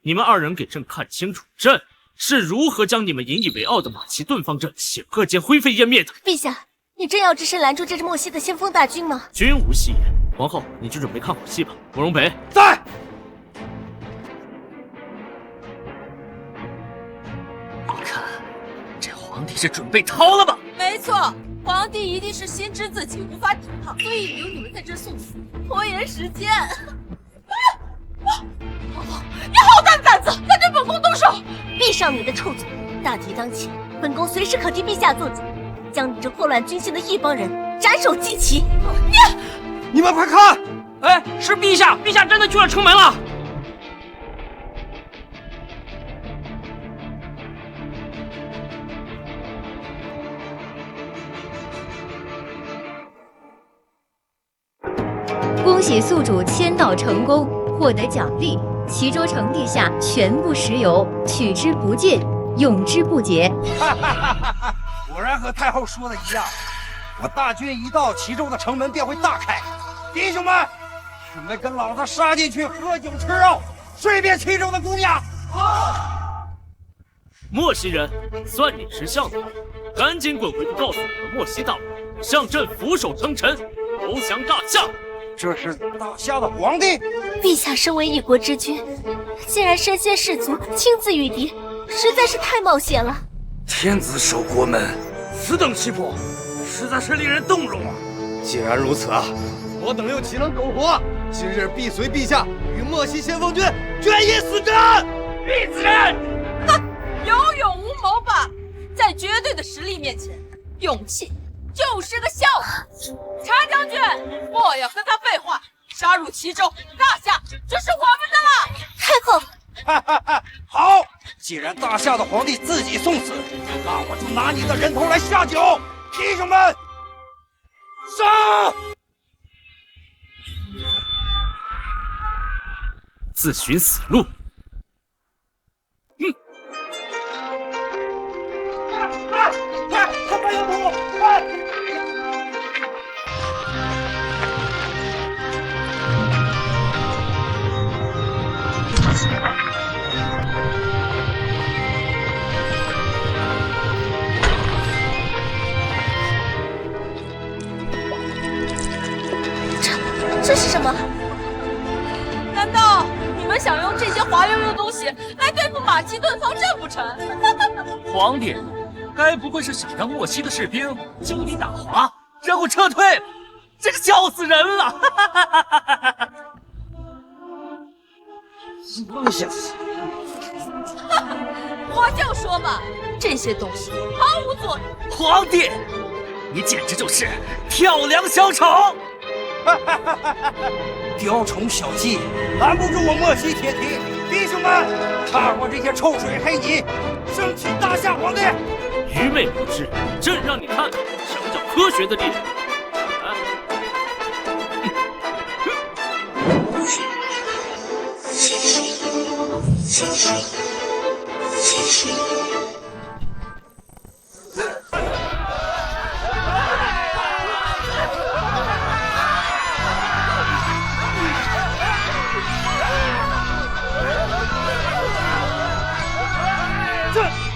你们二人给朕看清楚，朕是如何将你们引以为傲的马其顿方阵显赫间灰飞烟灭的。陛下，你真要只身拦住这支莫西的先锋大军吗？君无戏言。皇后，你就准备看好戏吧。慕容北在。你看，这皇帝是准备逃了吧？没错，皇帝一定是心知自己无法抵抗，所以留你们在这送死，拖延时间。皇后，你好大的胆子，敢对本宫动手！闭上你的臭嘴！大敌当前，本宫随时可替陛下做主，将你这祸乱军心的一帮人斩首祭旗。你们快看！哎，是陛下，陛下真的去了城门了。恭喜宿主签到成功，获得奖励：齐州城地下全部石油，取之不尽，用之不竭。果然和太后说的一样，我大军一到，齐州的城门便会大开。弟兄们，准备跟老子杀进去，喝酒吃肉，睡遍齐州的姑娘。莫西人，算你识相的，赶紧滚回去告诉我们莫西大王，上阵俯首称臣，投降大夏。这是大夏的皇帝。陛下身为一国之君，竟然身先士卒，亲自御敌，实在是太冒险了。天子守国门，此等气魄，实在是令人动容啊！既然如此啊，我等又岂能苟活？今日必随陛下与莫西先锋军决一死战！闭嘴！哼，有勇无谋吧？在绝对的实力面前，勇气就是个笑话。查将军，不要跟他废话，杀入齐州，大夏就是我们的了。太后，哈哈哈！好，既然大夏的皇帝自己送死，那我就拿你的人头来下酒。弟兄们，杀！自寻死路。他们有毒！快！这是什么？难道你们想用这些滑溜溜的东西来对付马其顿方阵不成？皇帝，该不会是想让莫西的士兵就地打滑，然后撤退吧？这个笑死人了！放下！我就说嘛，这些东西毫无作用。皇帝，你简直就是跳梁小丑！雕虫小技，拦不住我莫西铁蹄。弟兄们，看我这些臭水黑泥，生擒大夏皇帝！愚昧无知，朕让你看看什么叫科学的力量。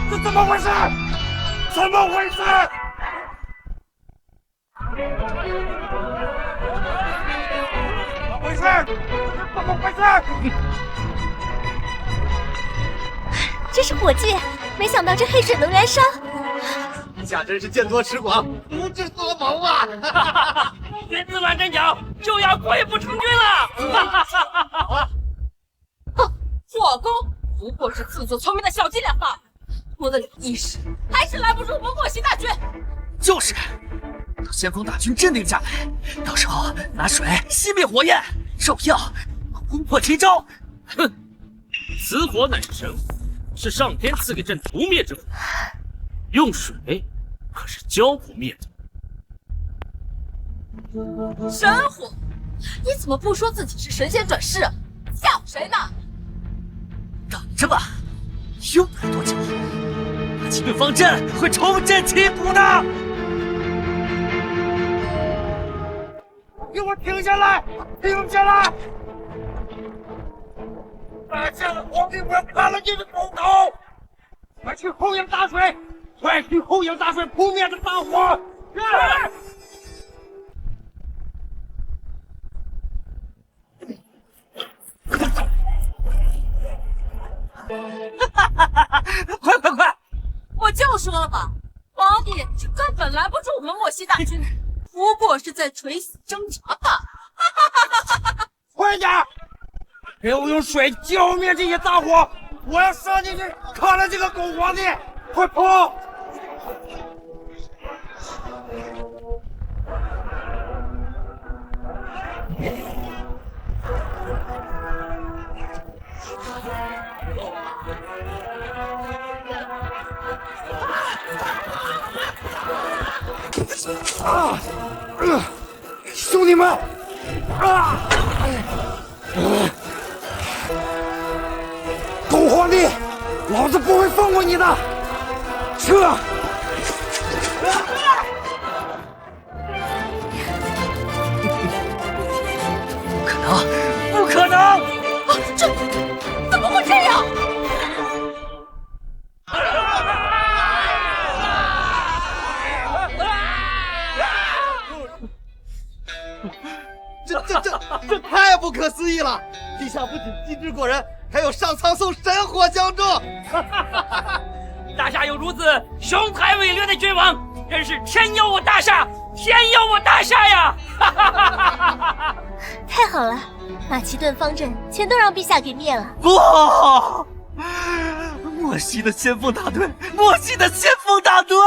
这怎么回事？怎么回事？怎么回事？怎么回事？这是火箭，没想到这黑水能燃烧。陛下真是见多识广，不知多谋啊！别自乱阵脚，就要溃不成军了！哼，火攻不过是自作聪明的小伎俩罢了。我的意识还是拦不住我们莫西大军。就是，等先锋大军镇定下来，到时候拿水熄灭火焰，兽药攻破齐州。哼，此火乃神火，是上天赐给朕除灭之火，用水可是浇不灭的。神火？你怎么不说自己是神仙转世啊？吓唬谁呢？等着吧，用不了多久，马其顿方阵会重振旗鼓的。给我停下来！停下来！大夏的皇帝，我要砍了你的头！快去后营打水！快去后营打水，扑灭这大火！快！我就说了吧，皇帝是根本拦不住我们莫西大军，不过是在垂死挣扎罢了。快点，给我用水浇灭这些大火！我要上进去看了这个狗皇帝！快跑！兄弟们！狗皇帝，老子不会放过你的！撤！不可能！啊，这怎么会这样？这太不可思议了！陛下不仅机智过人，还有上苍送神火相助。大夏有如此雄才伟略的君王，真是天佑我大夏，天佑我大夏呀！太好了，马其顿方阵全都让陛下给灭了。不，莫西的先锋大队，莫西的先锋大队，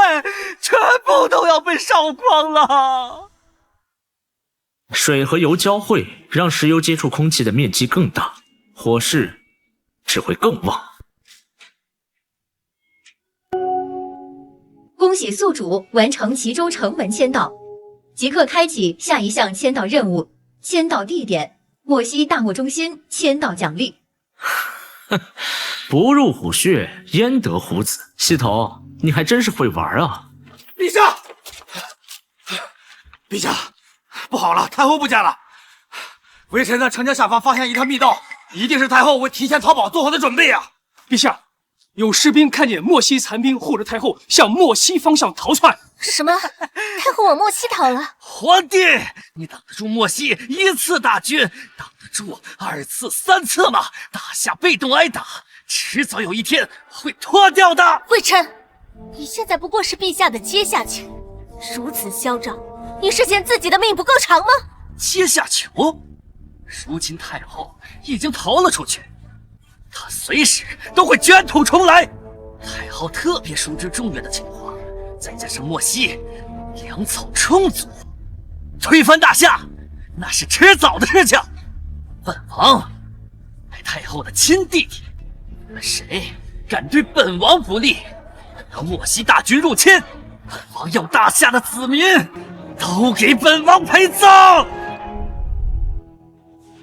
全部都要被烧光了。水和油交汇，让石油接触空气的面积更大，火势只会更旺。恭喜宿主完成齐州城门签到，即刻开启下一项签到任务。签到地点：莫西大漠中心。签到奖励：不入虎穴，焉得虎子？西头，你还真是会玩啊！陛下，陛下。不好了，太后不见了！微臣在城墙下方发现一条密道，一定是太后为提前逃跑做好的准备啊！陛下，有士兵看见莫西残兵护着太后向莫西方向逃窜。什么？太后往莫西逃了？皇帝，你挡得住莫西一次大军，挡得住2次、3次吗？大夏被动挨打，迟早有一天会脱掉的。微臣，你现在不过是陛下的阶下囚，如此嚣张，你是嫌自己的命不够长吗？阶下囚？如今太后已经逃了出去，她随时都会卷土重来。太后特别熟知中原的情况，再加上莫西粮草充足，推翻大夏那是迟早的事情。本王乃太后的亲弟弟，你们谁敢对本王不利？等到莫西大军入侵，本王要大夏的子民都给本王陪葬！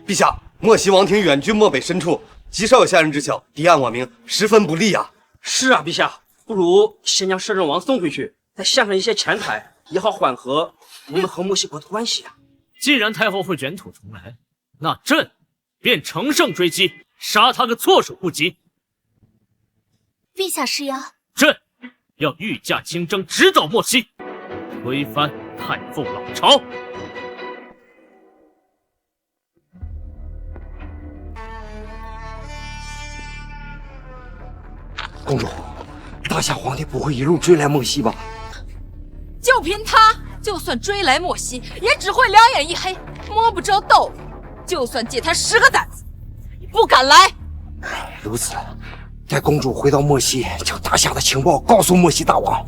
陛下，莫西王庭远居漠北深处，极少有下人知晓，敌暗我明，十分不利啊！是啊，陛下，不如先将摄政王送回去，再献上一些钱财，也好缓和我们和墨西哥的关系啊。既然太后会卷土重来，那朕便乘胜追击，杀他个措手不及。陛下是要？朕要御驾亲征，直捣莫西，推翻太后老巢。公主，大夏皇帝不会一路追来莫西吧？就凭他，就算追来莫西，也只会两眼一黑，摸不着豆腐。就算借他10个胆子，也不敢来。如此，待公主回到莫西，将大夏的情报告诉莫西大王，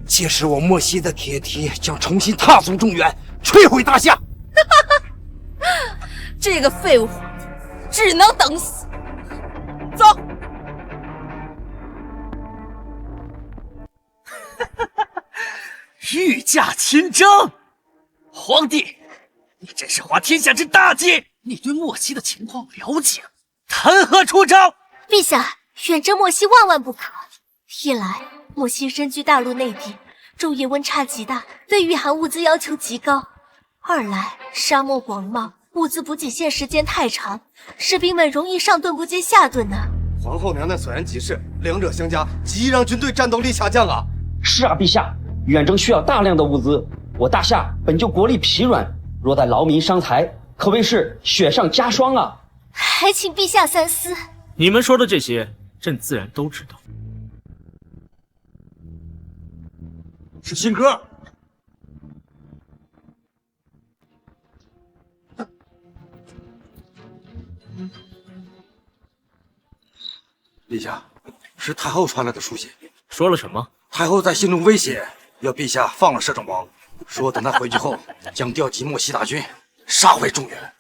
届时我莫西的铁蹄将重新踏足中原，摧毁大夏。这个废物皇帝，只能等死。走。御驾亲征，皇帝，你真是滑天下之大稽！你对莫西的情况了解，谈何出征？陛下，远征莫西万万不可。一来，莫西身居大陆内地，昼夜温差极大，对御寒物资要求极高；二来，沙漠广袤，物资补给线时间太长，士兵们容易上顿不接下顿呢。皇后娘娘虽然急事，两者相加，极易让军队战斗力下降啊！是啊，陛下，远征需要大量的物资，我大夏本就国力疲软，若待劳民伤财，可谓是雪上加霜啊！还请陛下三思。你们说的这些，朕自然都知道。是新哥。陛下，是太后传来的书信，说了什么？太后在信中威胁，要陛下放了摄政王，说等他回去后，将调集莫西大军，杀回中原。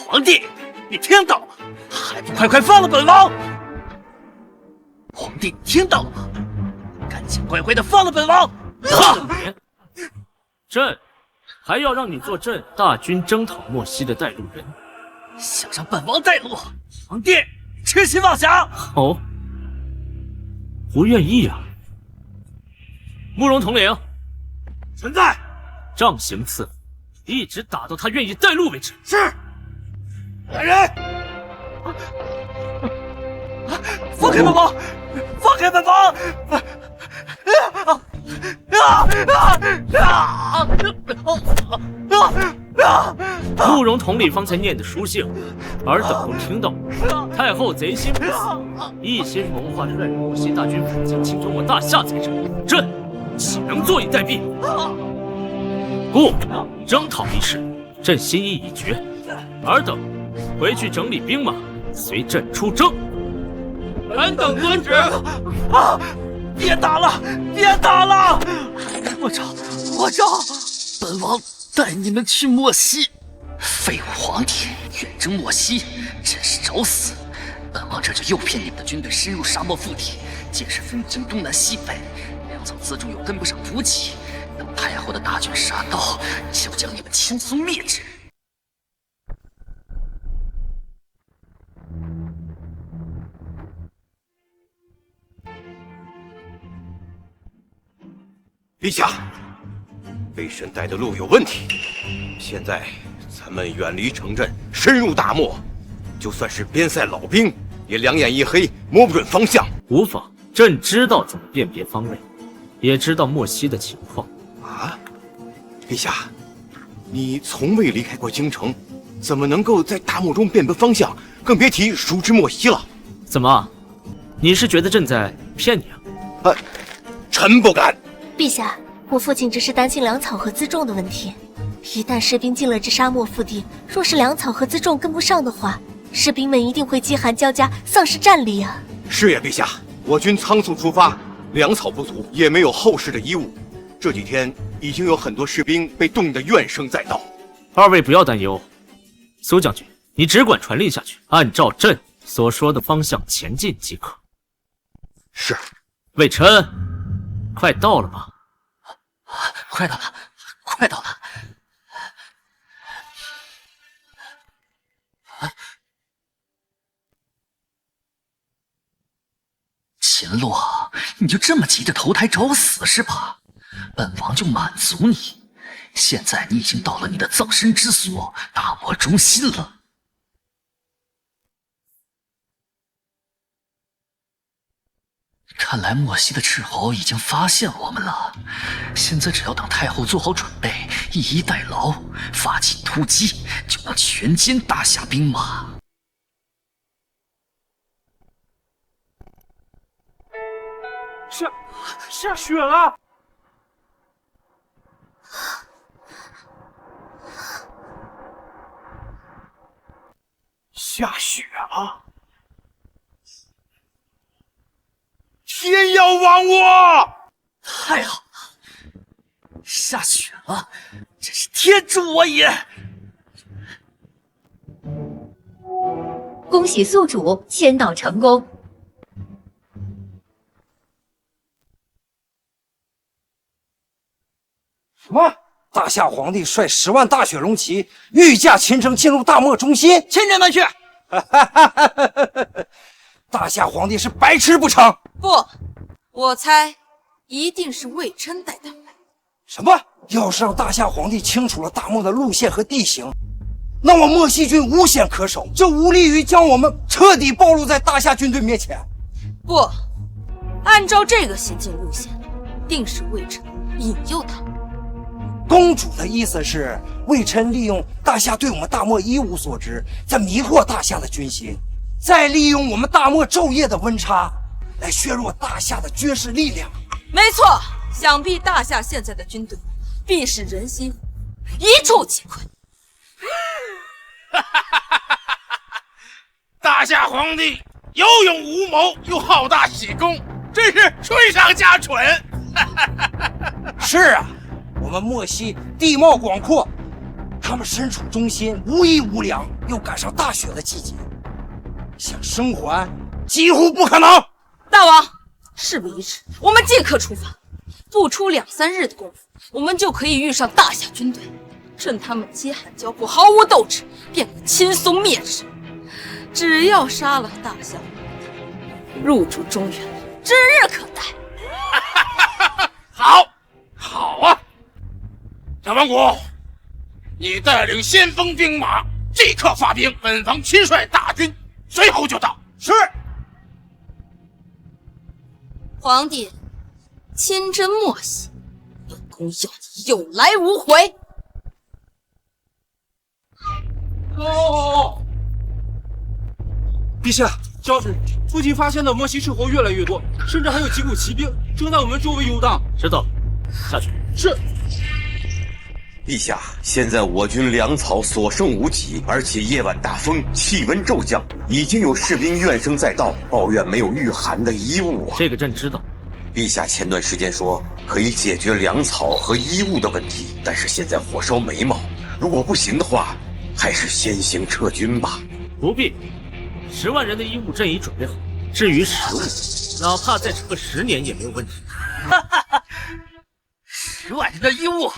皇帝，你听到了？还不快放了本王！皇帝，听到了吗？赶紧乖乖的放了本王！朕还要让你做朕大军征讨莫西的带路人。想让本王带路，皇帝痴心妄想！哦，不愿意啊。慕容统领，臣在。杖刑伺候，一直打到他愿意带路为止。是。来人！放开本王！放开本王！慕容统领方才念的书信，尔等都听到了。太后贼心不死，一心谋划率领莫西大军反将侵吞我大夏财产，朕岂能坐以待毙？故征讨一事，朕心意已决，尔等回去整理兵马，随朕出征。臣等遵旨。别打了，别打了！我找，本王带你们去莫西。废物皇帝远征莫西，真是找死！本王这就诱骗你们的军队深入沙漠腹地，届时分征东南西北，粮草辎重又跟不上补给，等太后的大军杀到，就将你们轻松灭之。陛下，微臣带的路有问题。现在咱们远离城镇，深入大漠，就算是边塞老兵，也两眼一黑，摸不准方向。无妨，朕知道怎么辨别方位，也知道莫西的情况。啊，陛下，你从未离开过京城，怎么能够在大漠中辨别方向？更别提熟知莫西了。怎么，你是觉得朕在骗你啊？臣不敢。陛下，我父亲只是担心粮草和辎重的问题。一旦士兵进了这沙漠腹地，若是粮草和辎重跟不上的话，士兵们一定会饥寒交加，丧失战力啊！是也，陛下，我军仓促出发，粮草不足，也没有厚实的衣物。这几天已经有很多士兵被冻得怨声载道。二位不要担忧，苏将军，你只管传令下去，按照朕所说的方向前进即可。是。魏琛，快到了吧？快到了，快到了！秦洛，你就这么急着投胎找死是吧？本王就满足你。现在你已经到了你的葬身之所——大漠中心了。看来莫西的斥候已经发现我们了，现在只要等太后做好准备，以逸待劳，发起突击，就能全歼大夏兵马。下雪了！下雪了！天要亡我！太好了，下雪了，真是天助我也！恭喜宿主迁岛成功。什么？大夏皇帝率10万大雪龙骑御驾亲征进入大漠中心，千人万血！大夏皇帝是白痴不成？不，我猜一定是魏琛带他们来。什么？要是让大夏皇帝清楚了大漠的路线和地形，那么莫西军无险可守，这无利于将我们彻底暴露在大夏军队面前。不，按照这个行进路线，定是魏晨引诱他。公主的意思是，魏晨利用大夏对我们大漠一无所知，在迷惑大夏的军心，再利用我们大漠昼夜的温差，来削弱大夏的军事力量。没错，想必大夏现在的军队必是人心一触即溃。大夏皇帝有勇无谋，又好大喜功，真是吹上加蠢。是啊，我们漠西地貌广阔，他们身处中心，无衣无粮，又赶上大雪的季节，想生还几乎不可能。大王，事不宜迟，我们即刻出发。不出2、3日的功夫，我们就可以遇上大夏军队。趁他们饥寒交迫，毫无斗志，便可轻松灭之。只要杀了大夏皇帝，入主中原，指日可待。好，好啊！长王谷，你带领先锋兵马，即刻发兵，本防亲率大军，随后就到。是。皇帝亲征漠西，本宫要你有来无回。哦，陛下，交旨，附近发现的莫西斥候越来越多，甚至还有几股骑兵正在我们周围游荡。知道，下去。是。陛下，现在我军粮草所剩无几，而且夜晚大风，气温骤降，已经有士兵怨声载道，抱怨没有御寒的衣物啊。这个朕知道。陛下前段时间说可以解决粮草和衣物的问题，但是现在火烧眉毛，如果不行的话，还是先行撤军吧。不必，10万人的衣物朕已准备好。至于食物，哪怕再撑个10年也没有问题。10万人的衣物，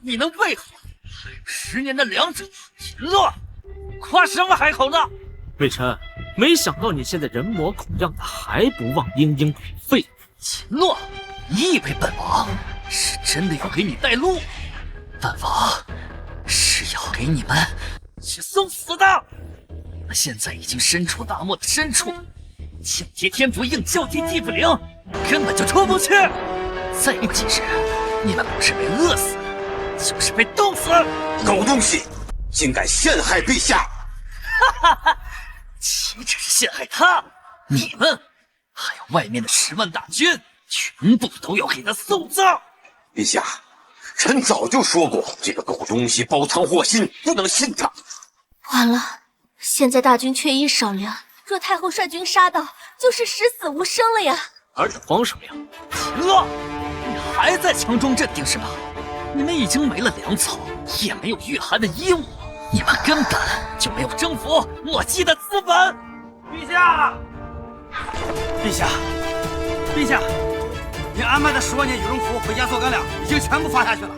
你能备好？还有10年的粮草，秦洛，夸什么海口呢？魏晨，没想到你现在人模狗样的，还不忘莺莺腿废物。秦洛，你以为本王是真的要给你带路？本王是要给你们去送死的！你们现在已经身处大漠的深处，叫贴天不应，叫贴地不灵，根本就出不去。再有几日，你们不是被饿死，就是被冻死！狗东西，竟敢陷害陛下！哈哈哈！岂止是陷害他，你们还有外面的10万大军，全部都要给他送葬！陛下，臣早就说过，这个狗东西包藏祸心，不能信他。完了，现在大军缺衣少粮，若太后率军杀到，就是十死无生了呀！而且慌什么呀？秦洛，你还在强装镇定是吧？你们已经没了粮草，也没有御寒的衣物，你们根本就没有征服莫西的资本。陛下，陛下，陛下，您安排的10万件羽绒服和压缩干粮已经全部发下去了。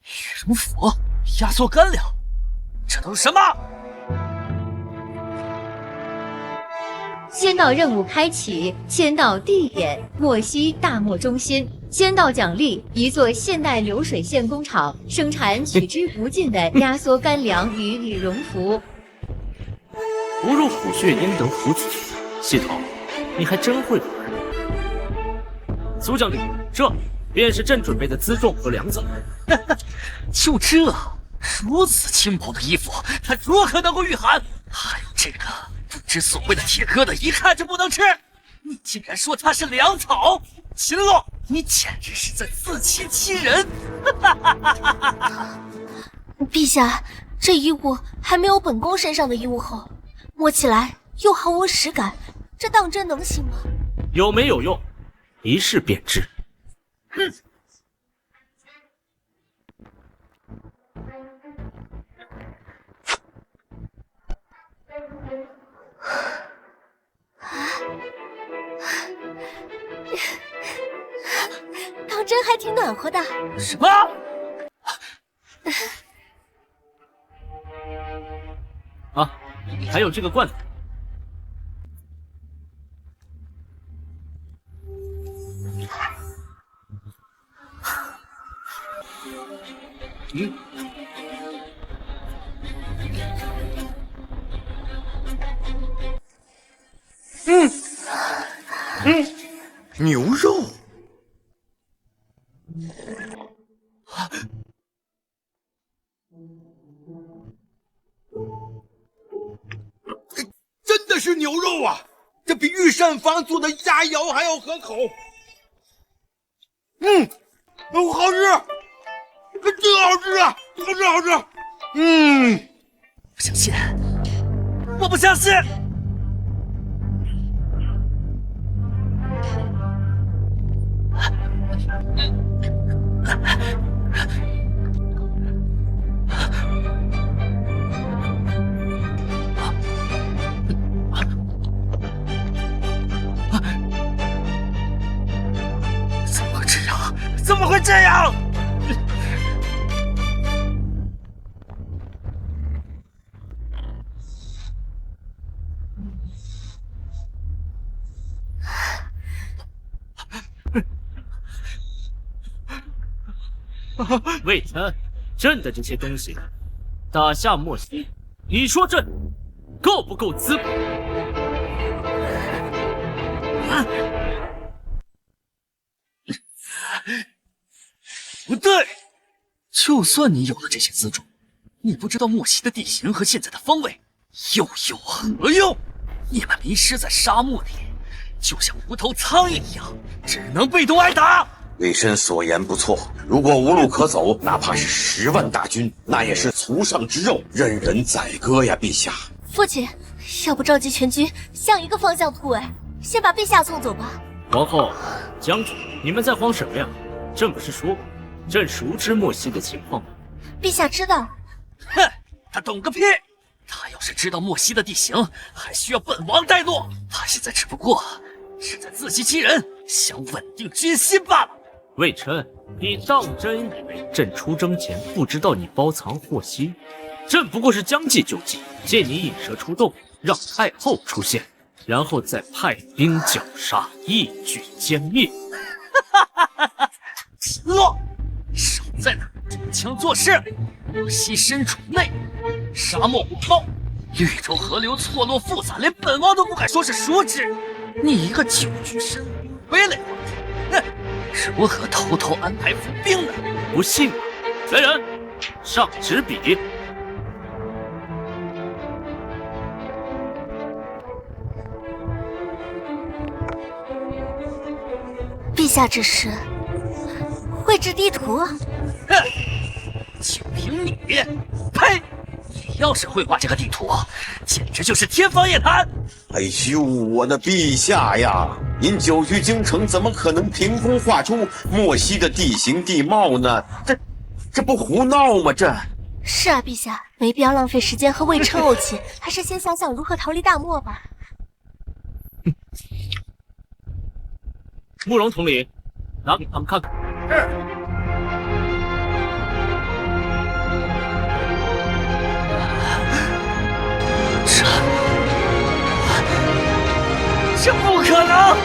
羽绒服、压缩干粮，这都是什么？仙道任务开启，仙道地点：漠西大漠中心。仙道奖励：一座现代流水线工厂，生产取之不尽的压缩干粮与羽绒服。不入虎穴焉得虎子穴，系统，你还真会玩。苏将军，这便是朕准备的辎重和粮草。就这，如此轻薄的衣服，它如何能够御寒？还有这个不知所谓的铁疙瘩，一看就不能吃。你竟然说它是粮草，秦洛，你简直是在自欺欺人！陛下，这衣物还没有本宫身上的衣物厚，摸起来又毫无实感，这当真能行吗？有没有用，一试便知。哼！当真还挺暖和的。什么？啊，还有这个罐头。牛肉。真的是牛肉啊！这比御膳房做的鸭腰还要合口。好吃，真好吃啊！好吃。不相信，我不相信。怎么会这样？魏晨，朕的这些东西，打下莫西，你说朕够不够资本？不对，就算你有了这些资助，你不知道莫西的地形和现在的方位，又有何用？你们迷失在沙漠里，就像无头苍蝇一样，只能被动挨打。魏深所言不错，如果无路可走，哪怕是10万大军，那也是粗上之肉，任人宰割呀！陛下，父亲，要不召集全军向一个方向突围，先把陛下送走吧。皇后，将军，你们在慌什么呀？朕不是说过，朕熟知莫西的情况吗？陛下知道。哼，他懂个屁！他要是知道莫西的地形，还需要本王带路。他现在只不过是在自欺欺人，想稳定军心罢了。魏晨，你当真以为朕出征前不知道你包藏祸心？朕不过是将计就计，借你引蛇出洞，让太后出现，然后再派兵绞杀，一举歼灭。吃了，少在那装腔作势！莫西身处内沙漠火爆，绿洲河流错落复杂，连本王都不敢说是熟知。你一个久居深宫傀儡皇帝，哼，如何偷偷安排伏兵呢？不信吗？来人，上纸笔。陛下指示，绘制地图。哼，就凭你，呸！你要是会画这个地图，简直就是天方夜谭。哎呦，我的陛下呀！您久居京城，怎么可能凭空画出莫西的地形地貌呢？这不胡闹吗？这是啊，陛下，没必要浪费时间和魏琛怄气，还是先想想如何逃离大漠吧。慕容统领，拿给他们看看。这不可能！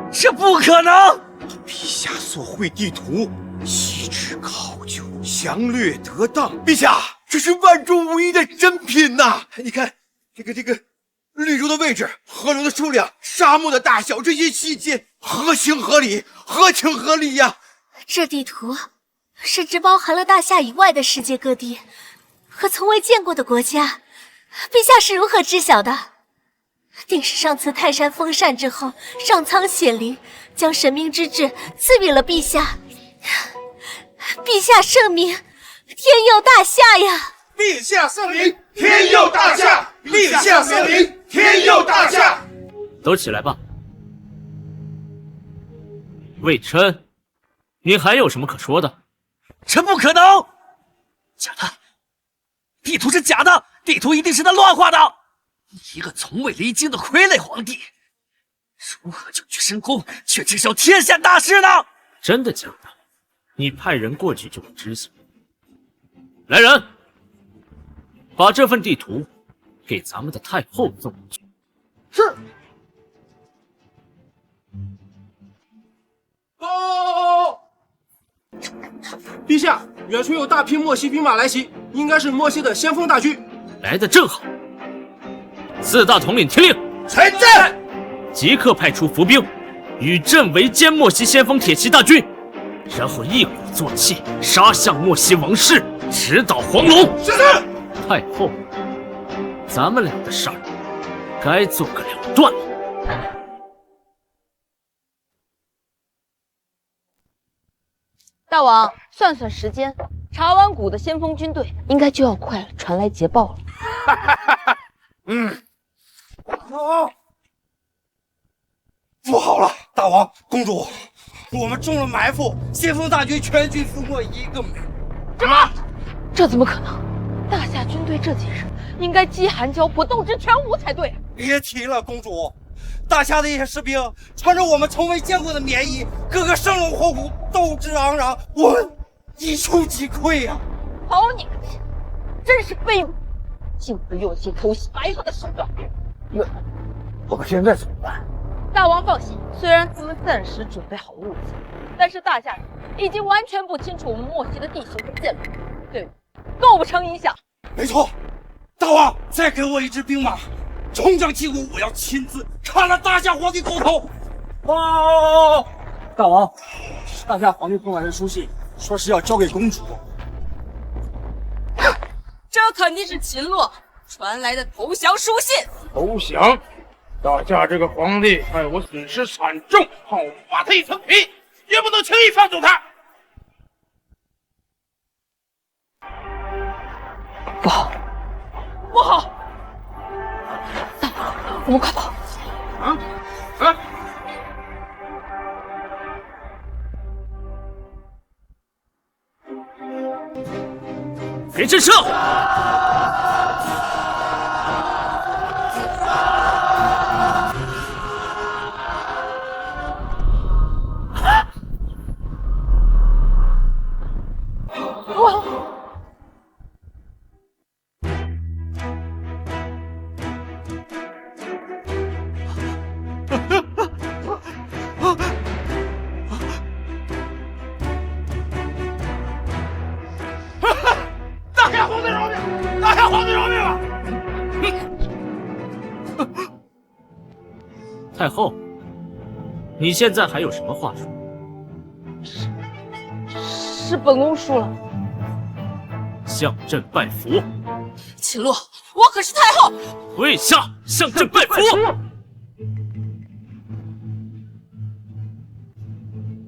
这不可能！陛下所绘地图，细致考究，详略得当。陛下，这是万中无一的珍品呐！你看，这个绿洲的位置、河流的数量、沙漠的大小，这些细节合情合理，合情合理呀！这地图甚至包含了大夏以外的世界各地和从未见过的国家。陛下是如何知晓的？定是上次泰山封禅之后，上苍显灵，将神明之志赐予了陛下。陛下圣明，天佑大夏呀！陛下圣灵，天佑大夏！陛下圣灵，天佑大夏！都起来吧。魏琛，你还有什么可说的？这不可能！假的，地图是假的，地图一定是他乱画的。你一个从未离京的傀儡皇帝，如何久居深宫却知晓天下大事呢？真的假的？你派人过去就会知晓。来人，把这份地图给咱们的太后送过去。是。报！陛下，远处有大批莫西兵马来袭，应该是莫西的先锋大军。来得正好。四大统领听令，传朕，即刻派出伏兵，与朕围歼莫西先锋铁骑大军，然后一鼓作气杀向莫西王室，直捣黄龙。是。太后，咱们俩的事儿该做个了断了。大王，算算时间，茶湾谷的先锋军队应该就要快传来捷报了。不好了，大王、公主，我们中了埋伏，先锋大军全军覆没，一个没有。什么？这怎么可能？大夏军队这几日应该饥寒交迫，斗志全无才对。别提了，公主，大夏的一些士兵穿着我们从未见过的棉衣，个个生龙活虎，斗志昂扬，我们一触即溃呀！好你个天，真是卑鄙！竟会用尽偷袭埋伏的手段。那我们现在怎么办？大王放心，虽然咱们暂时准备好物资，但是大夏人已经完全不清楚我们莫西的地形和线路，对，构不成影响。没错，大王，再给我一支兵马，冲上旗鼓，我要亲自砍了大夏皇帝狗头！大王，大夏皇帝送来的书信，说是要交给公主。这肯定是秦洛传来的投降书信。投降！大夏这个皇帝害我损失惨重，好扒他一层皮，也不能轻易放走他。不好，不好！大王，我们快跑！别震慑！大夏皇帝饶命！大夏皇帝饶命啊！太后，你现在还有什么话说？是本宫输了，向朕拜服。秦洛，我可是太后。跪下，向朕拜服。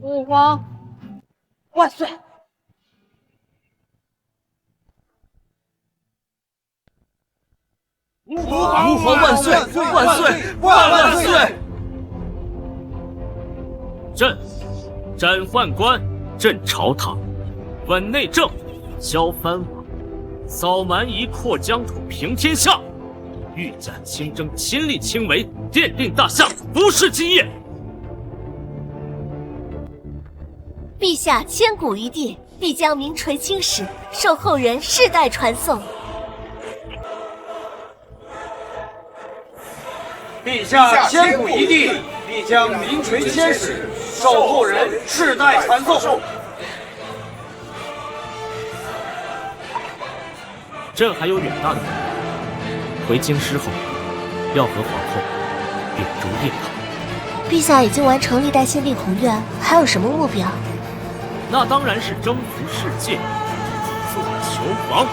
父皇万岁！吾皇万岁！万岁！万岁！朕斩宦官，镇朝堂，稳内政，削藩王，扫蛮夷，扩疆土，平天下。御驾亲征，亲力亲为，奠定大夏不世基业。陛下千古一帝，必将名垂青史，受后人世代传颂。陛下千古一帝，必将名垂千史，受后人世代传颂。朕还有远大的目标，回京师后要和皇后秉烛夜考。陛下已经完成历代限定宏愿，还有什么目标？那当然是征服世界，做球王。